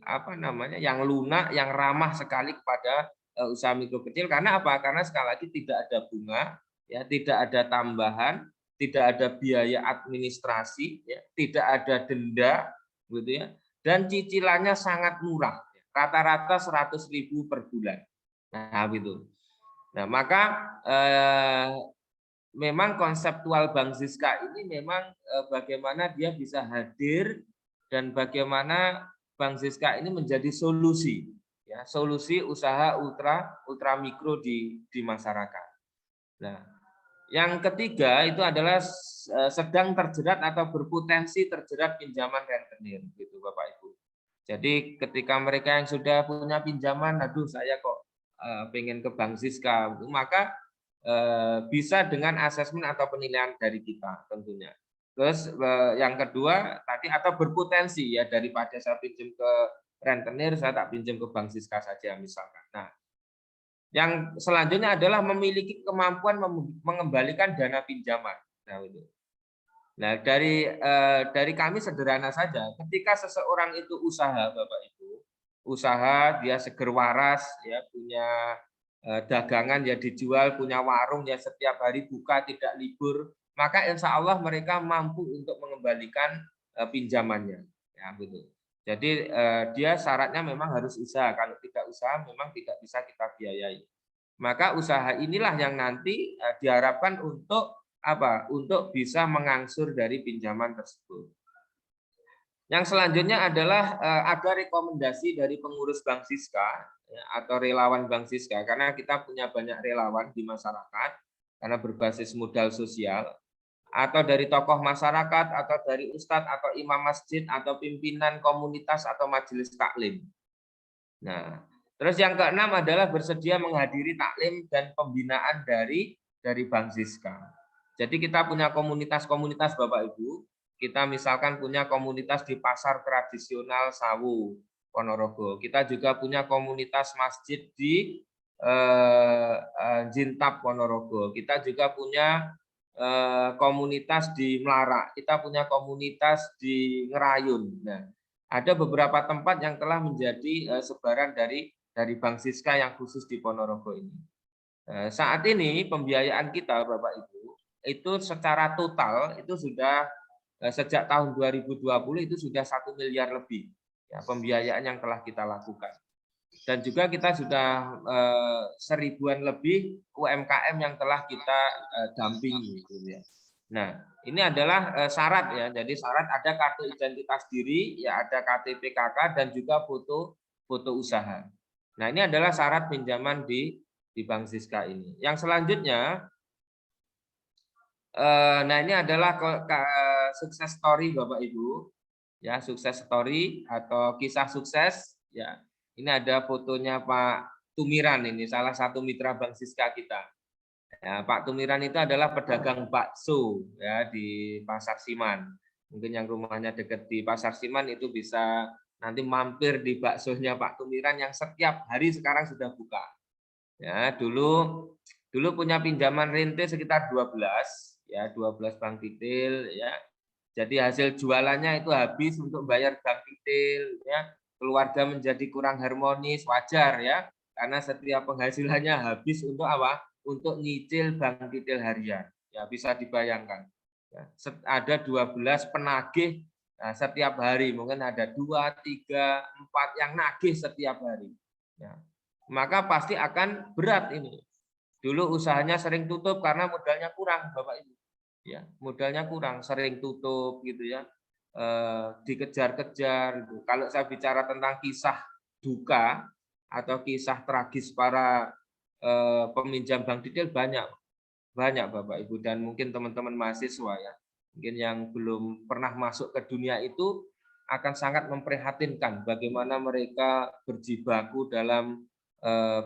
apa namanya, yang lunak, yang ramah sekali kepada usaha mikro kecil. Karena apa? Karena sekali lagi tidak ada bunga, ya, tidak ada tambahan, tidak ada biaya administrasi, ya, tidak ada denda, gitu ya, dan cicilannya sangat murah, rata-rata 100.000 per bulan. Nah, gitu. Nah, maka memang konseptual Bank Zizka ini memang bagaimana dia bisa hadir dan bagaimana Bank Zizka ini menjadi solusi, ya, solusi usaha ultra mikro di masyarakat. Nah, yang ketiga itu adalah sedang terjerat atau berpotensi terjerat pinjaman rentenir, gitu Bapak Ibu. Jadi ketika mereka yang sudah punya pinjaman, aduh saya kok pengen ke Bank Zizka, maka bisa dengan asesmen atau penilaian dari kita tentunya. Terus yang kedua tadi, atau berpotensi, ya, daripada saya pinjam ke rentenir, saya tak pinjam ke Bank Zizka saja misalkan. Nah, yang selanjutnya adalah memiliki kemampuan mengembalikan dana pinjaman. Nah, itu. Nah, dari kami sederhana saja, ketika seseorang itu usaha, Bapak Ibu, usaha, dia seger waras, ya, punya dagangan ya dijual, punya warung ya setiap hari buka, tidak libur, maka insya Allah mereka mampu untuk mengembalikan pinjamannya, ya, gitu. Jadi dia syaratnya memang harus usaha. Kalau tidak usaha memang tidak bisa kita biayai. Maka usaha inilah yang nanti diharapkan untuk apa? Untuk bisa mengangsur dari pinjaman tersebut. Yang selanjutnya adalah ada rekomendasi dari pengurus Bank Zizka, ya, atau relawan Bank Zizka, karena kita punya banyak relawan di masyarakat karena berbasis modal sosial, atau dari tokoh masyarakat, atau dari ustadz atau imam masjid, atau pimpinan komunitas atau majelis taklim. Nah, terus yang keenam adalah bersedia menghadiri taklim dan pembinaan dari Bank Zizka. Jadi kita punya komunitas-komunitas Bapak Ibu. Kita misalkan punya komunitas di pasar tradisional Sawu, Ponorogo. Kita juga punya komunitas masjid di Jintab, Ponorogo. Kita juga punya komunitas di Melarak. Kita punya komunitas di Ngerayun. Nah, ada beberapa tempat yang telah menjadi sebaran dari Bank Zizka yang khusus di Ponorogo ini. Saat ini pembiayaan kita Bapak Ibu itu secara total itu sudah sejak tahun 2020 itu sudah 1 miliar lebih, ya, pembiayaan yang telah kita lakukan. Dan juga kita sudah 1000-an lebih UMKM yang telah kita dampingi, gitu ya. Nah, ini adalah syarat, ya. Jadi syarat ada kartu identitas diri, ya, ada KTP KK dan juga foto usaha. Nah, ini adalah syarat pinjaman di Bank Zizka ini. Yang selanjutnya, nah ini adalah sukses story Bapak Ibu, ya, sukses story atau kisah sukses, ya. Ini ada fotonya Pak Tumiran, ini salah satu mitra Bank Zizka kita. Ya, Pak Tumiran itu adalah pedagang bakso, ya, di Pasar Siman. Mungkin yang rumahnya dekat di Pasar Siman itu bisa nanti mampir di baksonya Pak Tumiran yang setiap hari sekarang sudah buka. Ya, dulu punya pinjaman rente sekitar 12, ya, 12 bank titil, ya. Jadi hasil jualannya itu habis untuk bayar bank titil, ya. Keluarga menjadi kurang harmonis, wajar, ya. Karena setiap penghasilannya habis untuk apa? Untuk nyicil bank titil harian. Ya, bisa dibayangkan. Ya, ada 12 penagih setiap hari, mungkin ada 2, 3, 4 yang nagih setiap hari. Ya. Maka pasti akan berat ini. Dulu usahanya sering tutup karena modalnya kurang, Bapak Ibu. Ya, modalnya kurang, sering tutup gitu ya. Dikejar-kejar gitu. Kalau saya bicara tentang kisah duka atau kisah tragis para peminjam bank titil banyak Bapak Ibu, dan mungkin teman-teman mahasiswa, ya. Mungkin yang belum pernah masuk ke dunia itu akan sangat memprihatinkan bagaimana mereka berjibaku dalam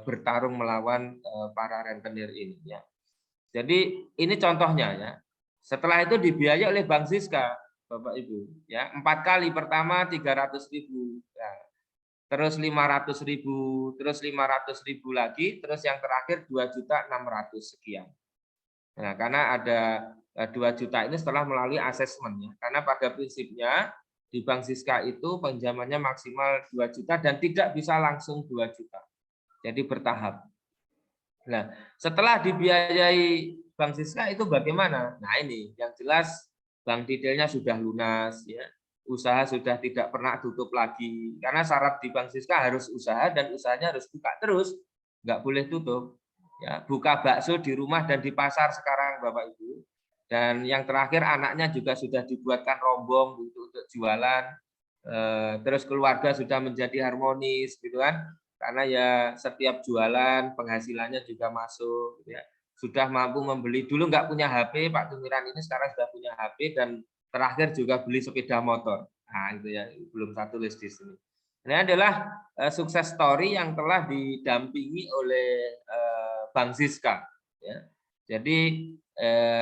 bertarung melawan para rentenir ini, ya. Jadi ini contohnya ya. Setelah itu dibiayai oleh Bank Siska, Bapak Ibu. Ya, 4 kali. Pertama 300.000, ya. Terus 500.000, terus 500.000 lagi, terus yang terakhir 2.600.000 sekian. Nah, karena ada 2 juta ini setelah melalui asesmen ya. Karena pada prinsipnya di Bank Siska itu pinjamannya maksimal 2 juta dan tidak bisa langsung 2 juta. Jadi bertahap. Nah, setelah dibiayai Bank Siska itu bagaimana? Nah, ini yang jelas bank detailnya sudah lunas ya. Usaha sudah tidak pernah tutup lagi. Karena syarat di Bank Siska harus usaha dan usahanya harus buka terus, nggak boleh tutup. Ya, buka bakso di rumah dan di pasar sekarang Bapak Ibu. Dan yang terakhir anaknya juga sudah dibuatkan rombong untuk jualan. Terus keluarga sudah menjadi harmonis gitu kan. Karena ya setiap jualan penghasilannya juga masuk ya. Sudah mampu membeli, dulu nggak punya HP, Pak Tumiran ini sekarang sudah punya HP dan terakhir juga beli sepeda motor. Nah, itu ya, belum satu list di sini. Ini adalah sukses story yang telah didampingi oleh Bank Siska ya. Jadi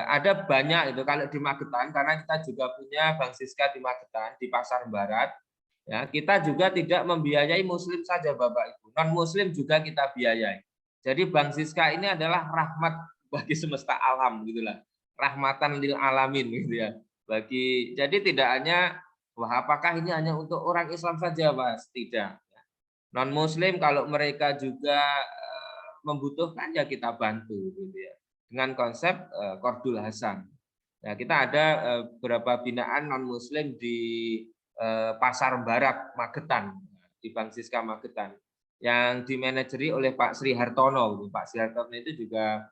ada banyak itu kalau di Magetan, karena kita juga punya Bank Siska di Magetan di Pasar Barat. Ya, kita juga tidak membiayai Muslim saja, Bapak Ibu. Non Muslim juga kita biayai. Jadi Bank Siska ini adalah rahmat bagi semesta alam, gitulah. Rahmatan lil alamin, gitu ya. Jadi tidak hanya, wah apakah ini hanya untuk orang Islam saja, Mas? Tidak. Non Muslim kalau mereka juga membutuhkan ya kita bantu, gitu ya. Dengan konsep Qardul Hasan. Ya, kita ada beberapa binaan non Muslim di Pasar Barat Magetan, di Bank Siska Magetan, yang dimanajeri oleh Pak Sri Hartono. Pak Sri Hartono itu juga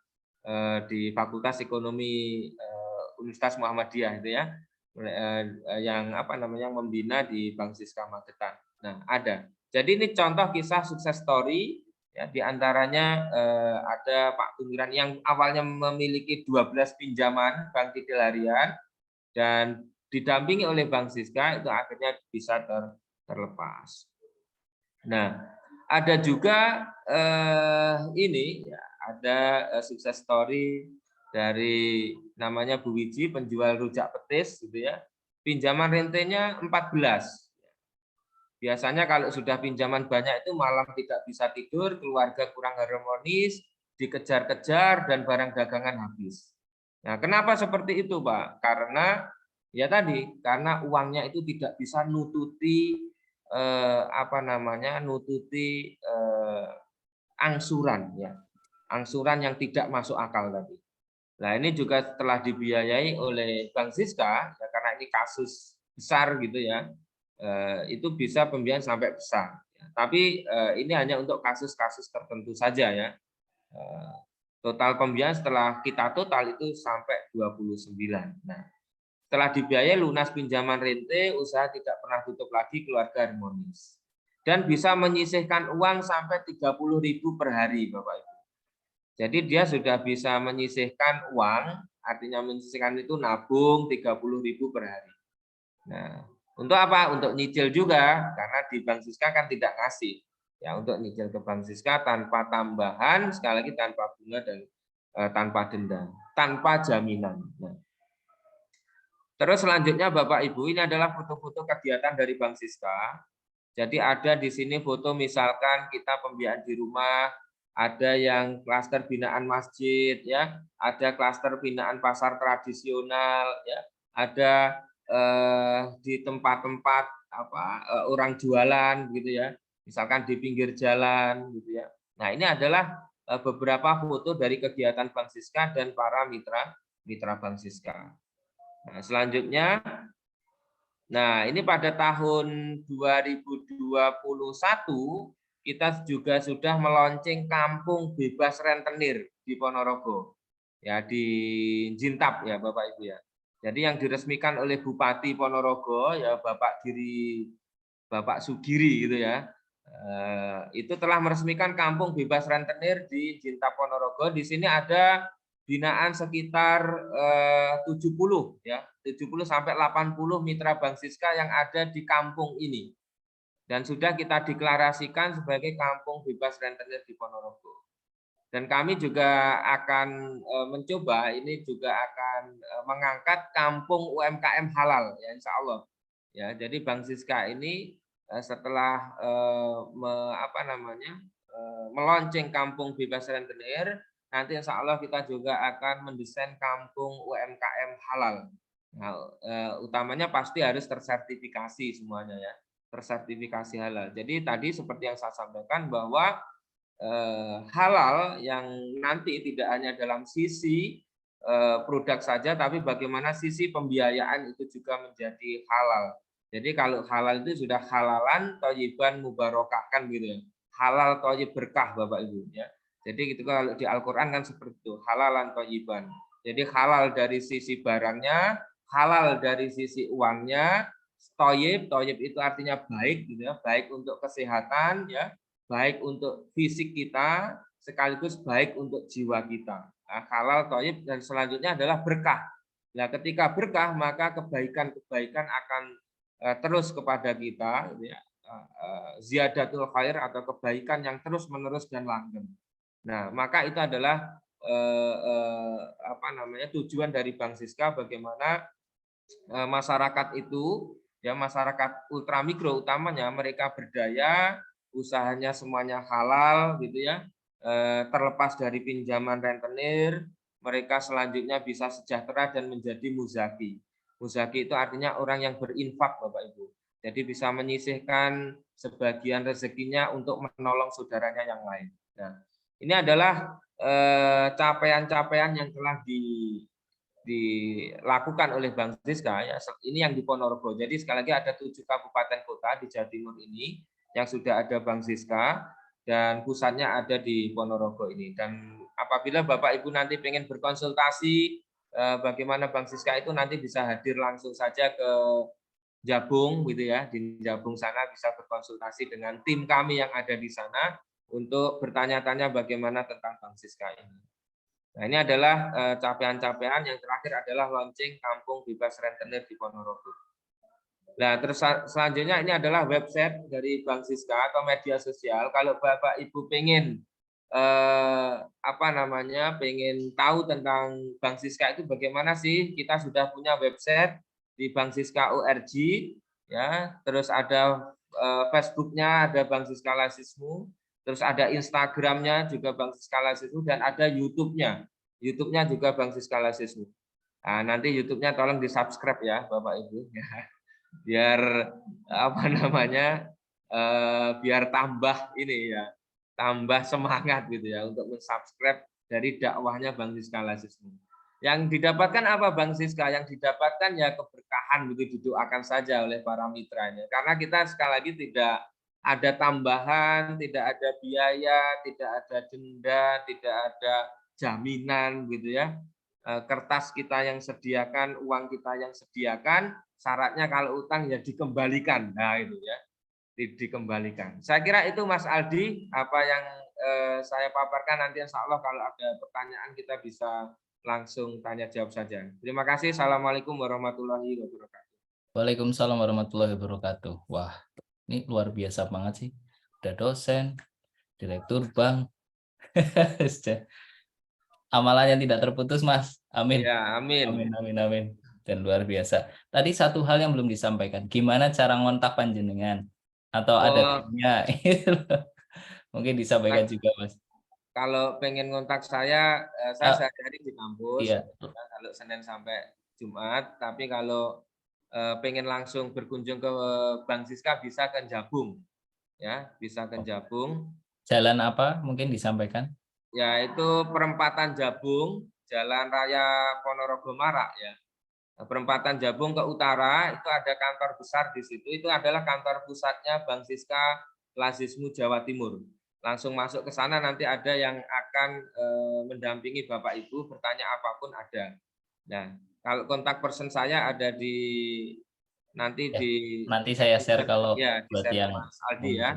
di Fakultas Ekonomi Universitas Muhammadiyah itu ya, yang membina di Bank Siska Magetan. Nah, ada. Jadi ini contoh kisah sukses story ya, diantaranya ada Pak Tumiran yang awalnya memiliki 12 pinjaman bank titil harian dan didampingi oleh Bank Siska itu akhirnya bisa terlepas. Nah, ada juga ini ya, ada sukses story dari namanya Bu Wiji, penjual rujak petis gitu ya. Pinjaman rentenya 14. Biasanya kalau sudah pinjaman banyak itu malam tidak bisa tidur, keluarga kurang harmonis, dikejar-kejar dan barang dagangan habis. Nah, kenapa seperti itu, Pak? Karena ya tadi, karena uangnya itu tidak bisa nututi angsuran ya. Angsuran yang tidak masuk akal tadi. Nah, ini juga telah dibiayai oleh Bank Siska ya, karena ini kasus besar gitu ya. Itu bisa pembiayaan sampai besar. Tapi ini hanya untuk kasus-kasus tertentu saja ya. Total pembiayaan setelah kita total itu sampai 29. Nah, setelah dibiayai lunas pinjaman rente, usaha tidak pernah tutup lagi, keluarga harmonis. Dan bisa menyisihkan uang sampai 30.000 per hari, Bapak Ibu. Jadi dia sudah bisa menyisihkan uang, artinya menyisihkan itu nabung 30.000 per hari. Nah, untuk apa? Untuk nyicil juga, karena di Bank Siska kan tidak ngasih. Ya, untuk nyicil ke Bank Siska tanpa tambahan, sekali lagi tanpa bunga dan tanpa denda, tanpa jaminan. Nah, terus selanjutnya Bapak Ibu, ini adalah foto-foto kegiatan dari Bank Siska. Jadi ada di sini foto misalkan kita pembiayaan di rumah, ada yang klaster binaan masjid ya, ada klaster binaan pasar tradisional ya, ada di tempat-tempat orang jualan gitu ya, misalkan di pinggir jalan gitu ya. Nah, ini adalah beberapa foto dari kegiatan Bank Siska dan para mitra Bank Siska. Nah, selanjutnya, nah ini pada tahun 2021 kita juga sudah meluncing kampung bebas rentenir di Ponorogo, ya di Jintab ya Bapak Ibu ya. Jadi yang diresmikan oleh Bupati Ponorogo ya Bapak Sugiri gitu ya. Itu telah meresmikan kampung bebas rentenir di Jintab Ponorogo. Di sini ada binaan sekitar 70 ya, 70 sampai 80 mitra Bank Siska yang ada di kampung ini. Dan sudah kita deklarasikan sebagai kampung bebas rentenir di Ponorogo. Dan kami juga akan mencoba, ini juga akan mengangkat kampung UMKM halal, ya insya Allah. Ya, jadi Bank Siska ini setelah melonceng kampung bebas rentenir, nanti insya Allah kita juga akan mendesain kampung UMKM halal. Nah, utamanya pasti harus tersertifikasi semuanya ya, tersertifikasi halal. Jadi tadi seperti yang saya sampaikan bahwa halal yang nanti tidak hanya dalam sisi produk saja, tapi bagaimana sisi pembiayaan itu juga menjadi halal. Jadi kalau halal itu sudah halalan, thayyiban, mubarakahkan gitu ya. Halal, thayyib, berkah Bapak Ibu ya. Jadi gitu kalau di Al-Qur'an kan seperti itu, halalan, thayyiban. Jadi halal dari sisi barangnya, halal dari sisi uangnya, thayyib, thayyib itu artinya baik gitu ya, baik untuk kesehatan ya, baik untuk fisik kita, sekaligus baik untuk jiwa kita. Nah, halal, thayyib, dan selanjutnya adalah berkah. Nah, ketika berkah, maka kebaikan-kebaikan akan terus kepada kita, gitu ya. Ziyadatul khair atau kebaikan yang terus-menerus dan langgeng. Nah, maka itu adalah tujuan dari Bank Siska, bagaimana masyarakat itu, ya masyarakat ultramikro utamanya, mereka berdaya, usahanya semuanya halal gitu ya, terlepas dari pinjaman rentenir, mereka selanjutnya bisa sejahtera dan menjadi muzaki. Muzaki itu artinya orang yang berinfak Bapak Ibu. Jadi bisa menyisihkan sebagian rezekinya untuk menolong saudaranya yang lain. Nah, ini adalah capaian-capaian yang telah dilakukan oleh Bank Siska ya. Ini yang di Ponorogo. Jadi sekali lagi ada 7 kabupaten kota di Jawa Timur ini yang sudah ada Bank Siska dan pusatnya ada di Ponorogo ini. Dan apabila Bapak Ibu nanti pengen berkonsultasi bagaimana Bank Siska itu, nanti bisa hadir langsung saja ke Jabung gitu ya. Di Jabung sana bisa berkonsultasi dengan tim kami yang ada di sana untuk bertanya-tanya bagaimana tentang Bank Siska ini. Nah, ini adalah capaian-capaian. Yang terakhir adalah launching kampung bebas rentenir di Ponorogo. Nah, terus selanjutnya ini adalah website dari Bank Siska atau media sosial. Kalau Bapak Ibu pengen pengen tahu tentang Bank Siska itu bagaimana sih? Kita sudah punya website di Bank Siska ORG ya. Terus ada Facebook-nya, ada Bank Siska Lasismu. Terus ada Instagramnya juga Bank Siska Lasismu, dan ada YouTube-nya. YouTube-nya juga Bank Siska Lasismu. Nah, nanti YouTube-nya tolong di-subscribe ya Bapak Ibu ya. Biar biar tambah ini ya, tambah semangat gitu ya untuk mensubscribe dari dakwahnya Bank Siska Lasismu. Yang didapatkan apa Bank Siska? Yang didapatkan ya keberkahan, begitu, didoakan saja oleh para mitranya. Karena kita sekali lagi tidak ada tambahan, tidak ada biaya, tidak ada denda, tidak ada jaminan gitu ya. Kertas kita yang sediakan, uang kita yang sediakan, syaratnya kalau utang ya dikembalikan. Nah itu ya, dikembalikan. Saya kira itu Mas Aldi apa yang saya paparkan. Nanti insya Allah kalau ada pertanyaan kita bisa langsung tanya jawab saja. Terima kasih. Assalamualaikum warahmatullahi wabarakatuh. Waalaikumsalam warahmatullahi wabarakatuh. Wah, ini luar biasa banget sih. Udah dosen, direktur bank. Amalannya tidak terputus, Mas. Amin. Ya, amin. Amin, amin, amin. Dan luar biasa. Tadi satu hal yang belum disampaikan. Gimana cara ngontak panjenengan? Atau ada timnya? Mungkin disampaikan juga, Mas. Kalau pengen ngontak saya sehari-hari di kampus. Iya. Kalau Senin sampai Jumat. Tapi kalau pengen langsung berkunjung ke Bank Siska bisa ke Jabung. Ya, bisa ke Jabung. Jalan apa mungkin disampaikan? Ya, itu perempatan Jabung, Jalan Raya Ponorogo Marak ya. Perempatan Jabung ke utara itu ada kantor besar di situ. Itu adalah kantor pusatnya Bank Siska Lasismu Jawa Timur. Langsung masuk ke sana, nanti ada yang akan mendampingi Bapak Ibu, bertanya apapun ada. Nah, kalau kontak person saya ada nanti saya share kalau ya, di buat share yang Mas Aldi ya.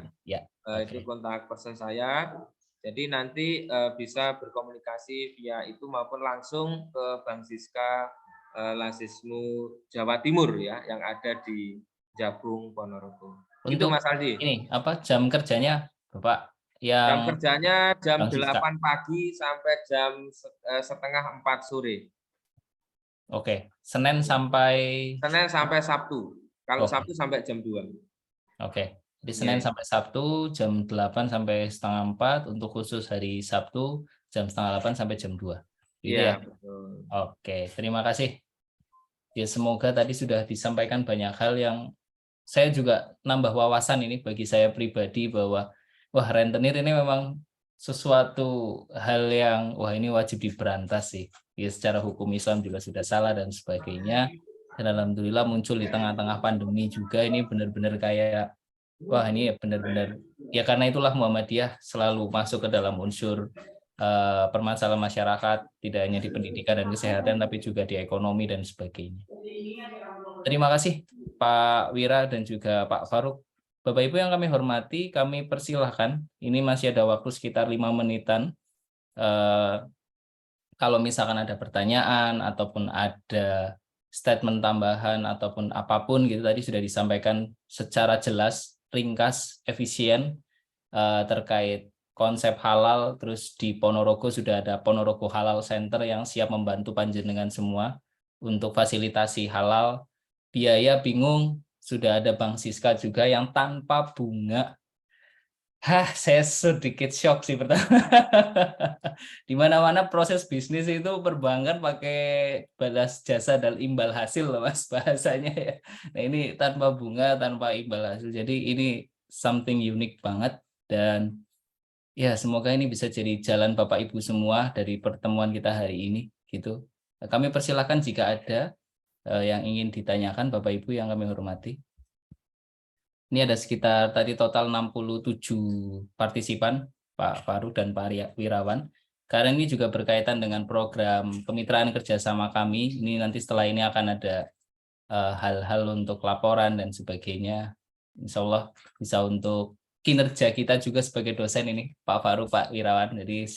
Itu kontak person saya. Jadi nanti bisa berkomunikasi via itu maupun langsung ke Bank Siska Lasismu Jawa Timur ya, yang ada di Jabung Ponorogo. Itu Mas Aldi. Ini apa jam kerjanya Bapak Jam yang kerjanya jam Bang Siska. 8 pagi sampai jam setengah 4 sore. Oke, Senin sampai Senin sampai Sabtu. Kalau Oke. Sabtu sampai jam 2. Oke. Di Senin Ya. sampai Sabtu jam 8 sampai setengah 4, untuk khusus hari Sabtu jam setengah 8 sampai jam 2. Gitu ya. Iya, betul. Oke, terima kasih. Ya, semoga tadi sudah disampaikan banyak hal yang saya juga nambah wawasan ini bagi saya pribadi, bahwa wah, rentenir ini memang sesuatu hal yang wah, ini wajib diberantas sih. Ya, secara hukum Islam juga sudah salah dan sebagainya. Dan alhamdulillah muncul di tengah-tengah pandemi juga, ini benar-benar kayak wah, ini ya benar-benar ya, karena itulah Muhammadiyah selalu masuk ke dalam unsur permasalahan masyarakat, tidak hanya di pendidikan dan kesehatan tapi juga di ekonomi dan sebagainya. Terima kasih Pak Wira dan juga Pak Faruk. Bapak Ibu yang kami hormati, kami persilahkan, ini masih ada waktu sekitar 5 menitan. Kalau misalkan ada pertanyaan ataupun ada statement tambahan ataupun apapun gitu, tadi sudah disampaikan secara jelas, ringkas, efisien terkait konsep halal. Terus di Ponorogo sudah ada Ponorogo Halal Center yang siap membantu panjenengan semua untuk fasilitasi halal. Biaya bingung, sudah ada Bang Siska juga yang tanpa bunga. Saya sedikit shock sih pertama. Di mana-mana proses bisnis itu perbankan pakai balas jasa dan imbal hasil loh Mas, bahasanya ya. Nah, ini tanpa bunga, tanpa imbal hasil. Jadi ini something unik banget, dan ya semoga ini bisa jadi jalan Bapak Ibu semua dari pertemuan kita hari ini gitu. Kami persilahkan jika ada yang ingin ditanyakan Bapak Ibu yang kami hormati. Ini ada sekitar tadi total 67 partisipan, Pak Faru dan Pak Wirawan. Karena ini juga berkaitan dengan program kemitraan kerjasama kami. Ini nanti setelah ini akan ada hal-hal untuk laporan dan sebagainya. Insya Allah bisa untuk kinerja kita juga sebagai dosen ini, Pak Faru, Pak Wirawan. Jadi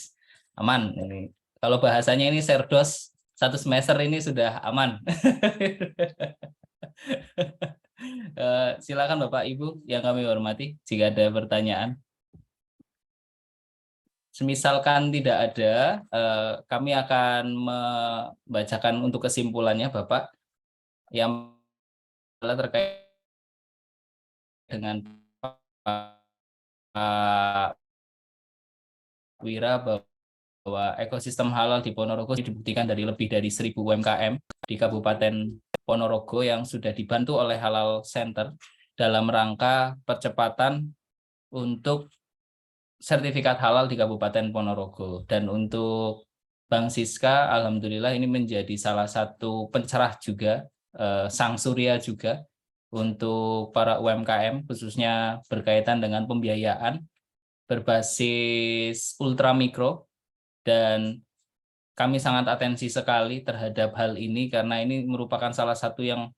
aman. Ini kalau bahasanya ini serdos 1 semester ini sudah aman. Silakan Bapak Ibu yang kami hormati, jika ada pertanyaan. Semisalkan tidak ada, kami akan membacakan untuk kesimpulannya Bapak yang terkait dengan Pak Wira, bahwa ekosistem halal di Ponorogo dibuktikan dari lebih dari 1.000 UMKM di Kabupaten Ponorogo yang sudah dibantu oleh Halal Center dalam rangka percepatan untuk sertifikat halal di Kabupaten Ponorogo. Dan untuk Bang Siska, alhamdulillah ini menjadi salah satu pencerah juga, sang surya juga untuk para UMKM, khususnya berkaitan dengan pembiayaan berbasis ultramikro. Dan kami sangat atensi sekali terhadap hal ini, karena ini merupakan salah satu yang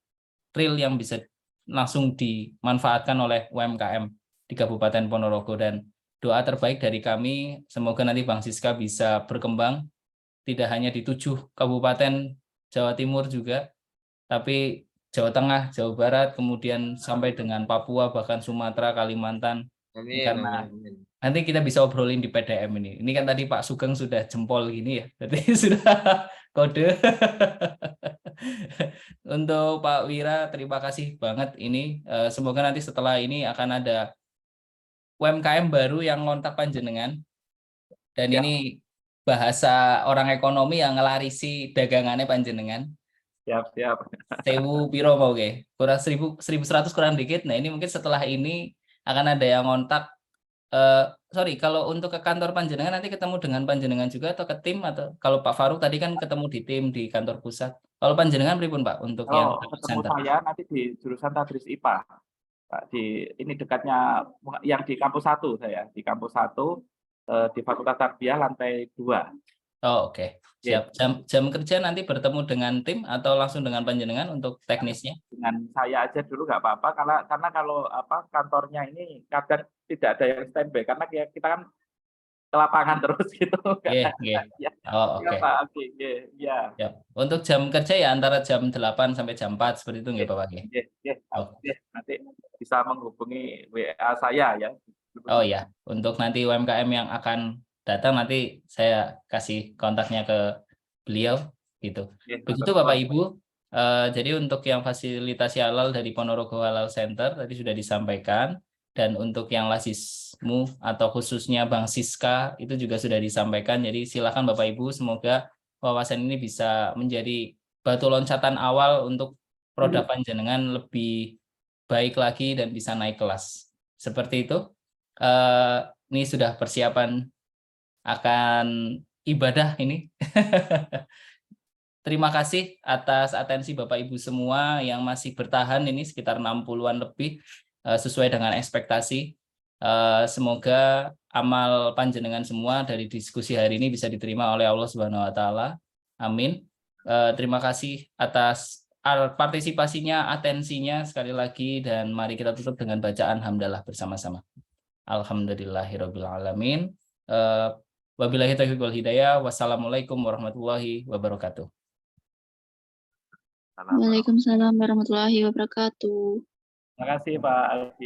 real yang bisa langsung dimanfaatkan oleh UMKM di Kabupaten Ponorogo. Dan doa terbaik dari kami, semoga nanti Bang Siska bisa berkembang, tidak hanya di 7 kabupaten Jawa Timur juga, tapi Jawa Tengah, Jawa Barat, kemudian sampai dengan Papua, bahkan Sumatera, Kalimantan. Amin, Karena amin. nanti kita bisa obrolin di PDM ini. Ini kan tadi Pak Sugeng sudah jempol gini ya, berarti sudah kode. Untuk Pak Wira, terima kasih banget ini. Semoga nanti setelah ini akan ada UMKM baru yang ngontak panjenengan. Dan Ya. ini bahasa orang ekonomi yang ngelarisi dagangannya panjenengan. Siap. 1000 piro mau ke? Kurang 1100 kurang dikit. Nah, ini mungkin setelah ini akan ada yang ngontak. Sorry, kalau untuk ke kantor panjenengan nanti ketemu dengan panjenengan juga atau ke tim, atau kalau Pak Faruk tadi kan ketemu di tim di kantor pusat. Kalau panjenengan pripun Pak untuk yang Kalau ketemu center? saya nanti di jurusan Tadris IPA, Pak, di ini dekatnya yang di kampus 1 saya, di kampus 1 di Fakultas Tarbiyah lantai 2. Oh, oke. Siap. Jam kerja nanti bertemu dengan tim atau langsung dengan panjenengan untuk teknisnya? Dengan saya aja dulu nggak apa-apa, karena kalau kantornya ini kadang tidak ada yang standby, karena kita kan ke lapangan terus gitu. Iya. Ya, Oh, ya oke. Pak, oke, ya. Siap. Untuk jam kerja ya antara jam 8 sampai jam 4 seperti itu nggak Bapak? Nanti bisa menghubungi WA saya ya, Oh ya, untuk nanti UMKM yang akan datang nanti saya kasih kontaknya ke beliau gitu. Begitu Bapak Ibu. Jadi untuk yang fasilitasi halal dari Ponorogo Halal Center tadi sudah disampaikan, dan untuk yang Lasismu atau khususnya Bang Siska itu juga sudah disampaikan. Jadi silakan Bapak Ibu, semoga wawasan ini bisa menjadi batu loncatan awal untuk produk panjenengan lebih baik lagi dan bisa naik kelas. Seperti itu. Ini sudah persiapan akan ibadah ini. Terima kasih atas atensi Bapak Ibu semua yang masih bertahan ini sekitar 60-an lebih sesuai dengan ekspektasi. Semoga amal panjenengan semua dari diskusi hari ini bisa diterima oleh Allah Subhanahu wa taala. Amin. Terima kasih atas partisipasinya, atensinya sekali lagi, dan mari kita tutup dengan bacaan hamdalah bersama-sama. Alhamdulillahirabbil alamin. Wabillahi taufiq wal hidayah. Wassalamualaikum warahmatullahi wabarakatuh. Waalaikumsalam warahmatullahi wabarakatuh. Terima kasih Pak Alfi.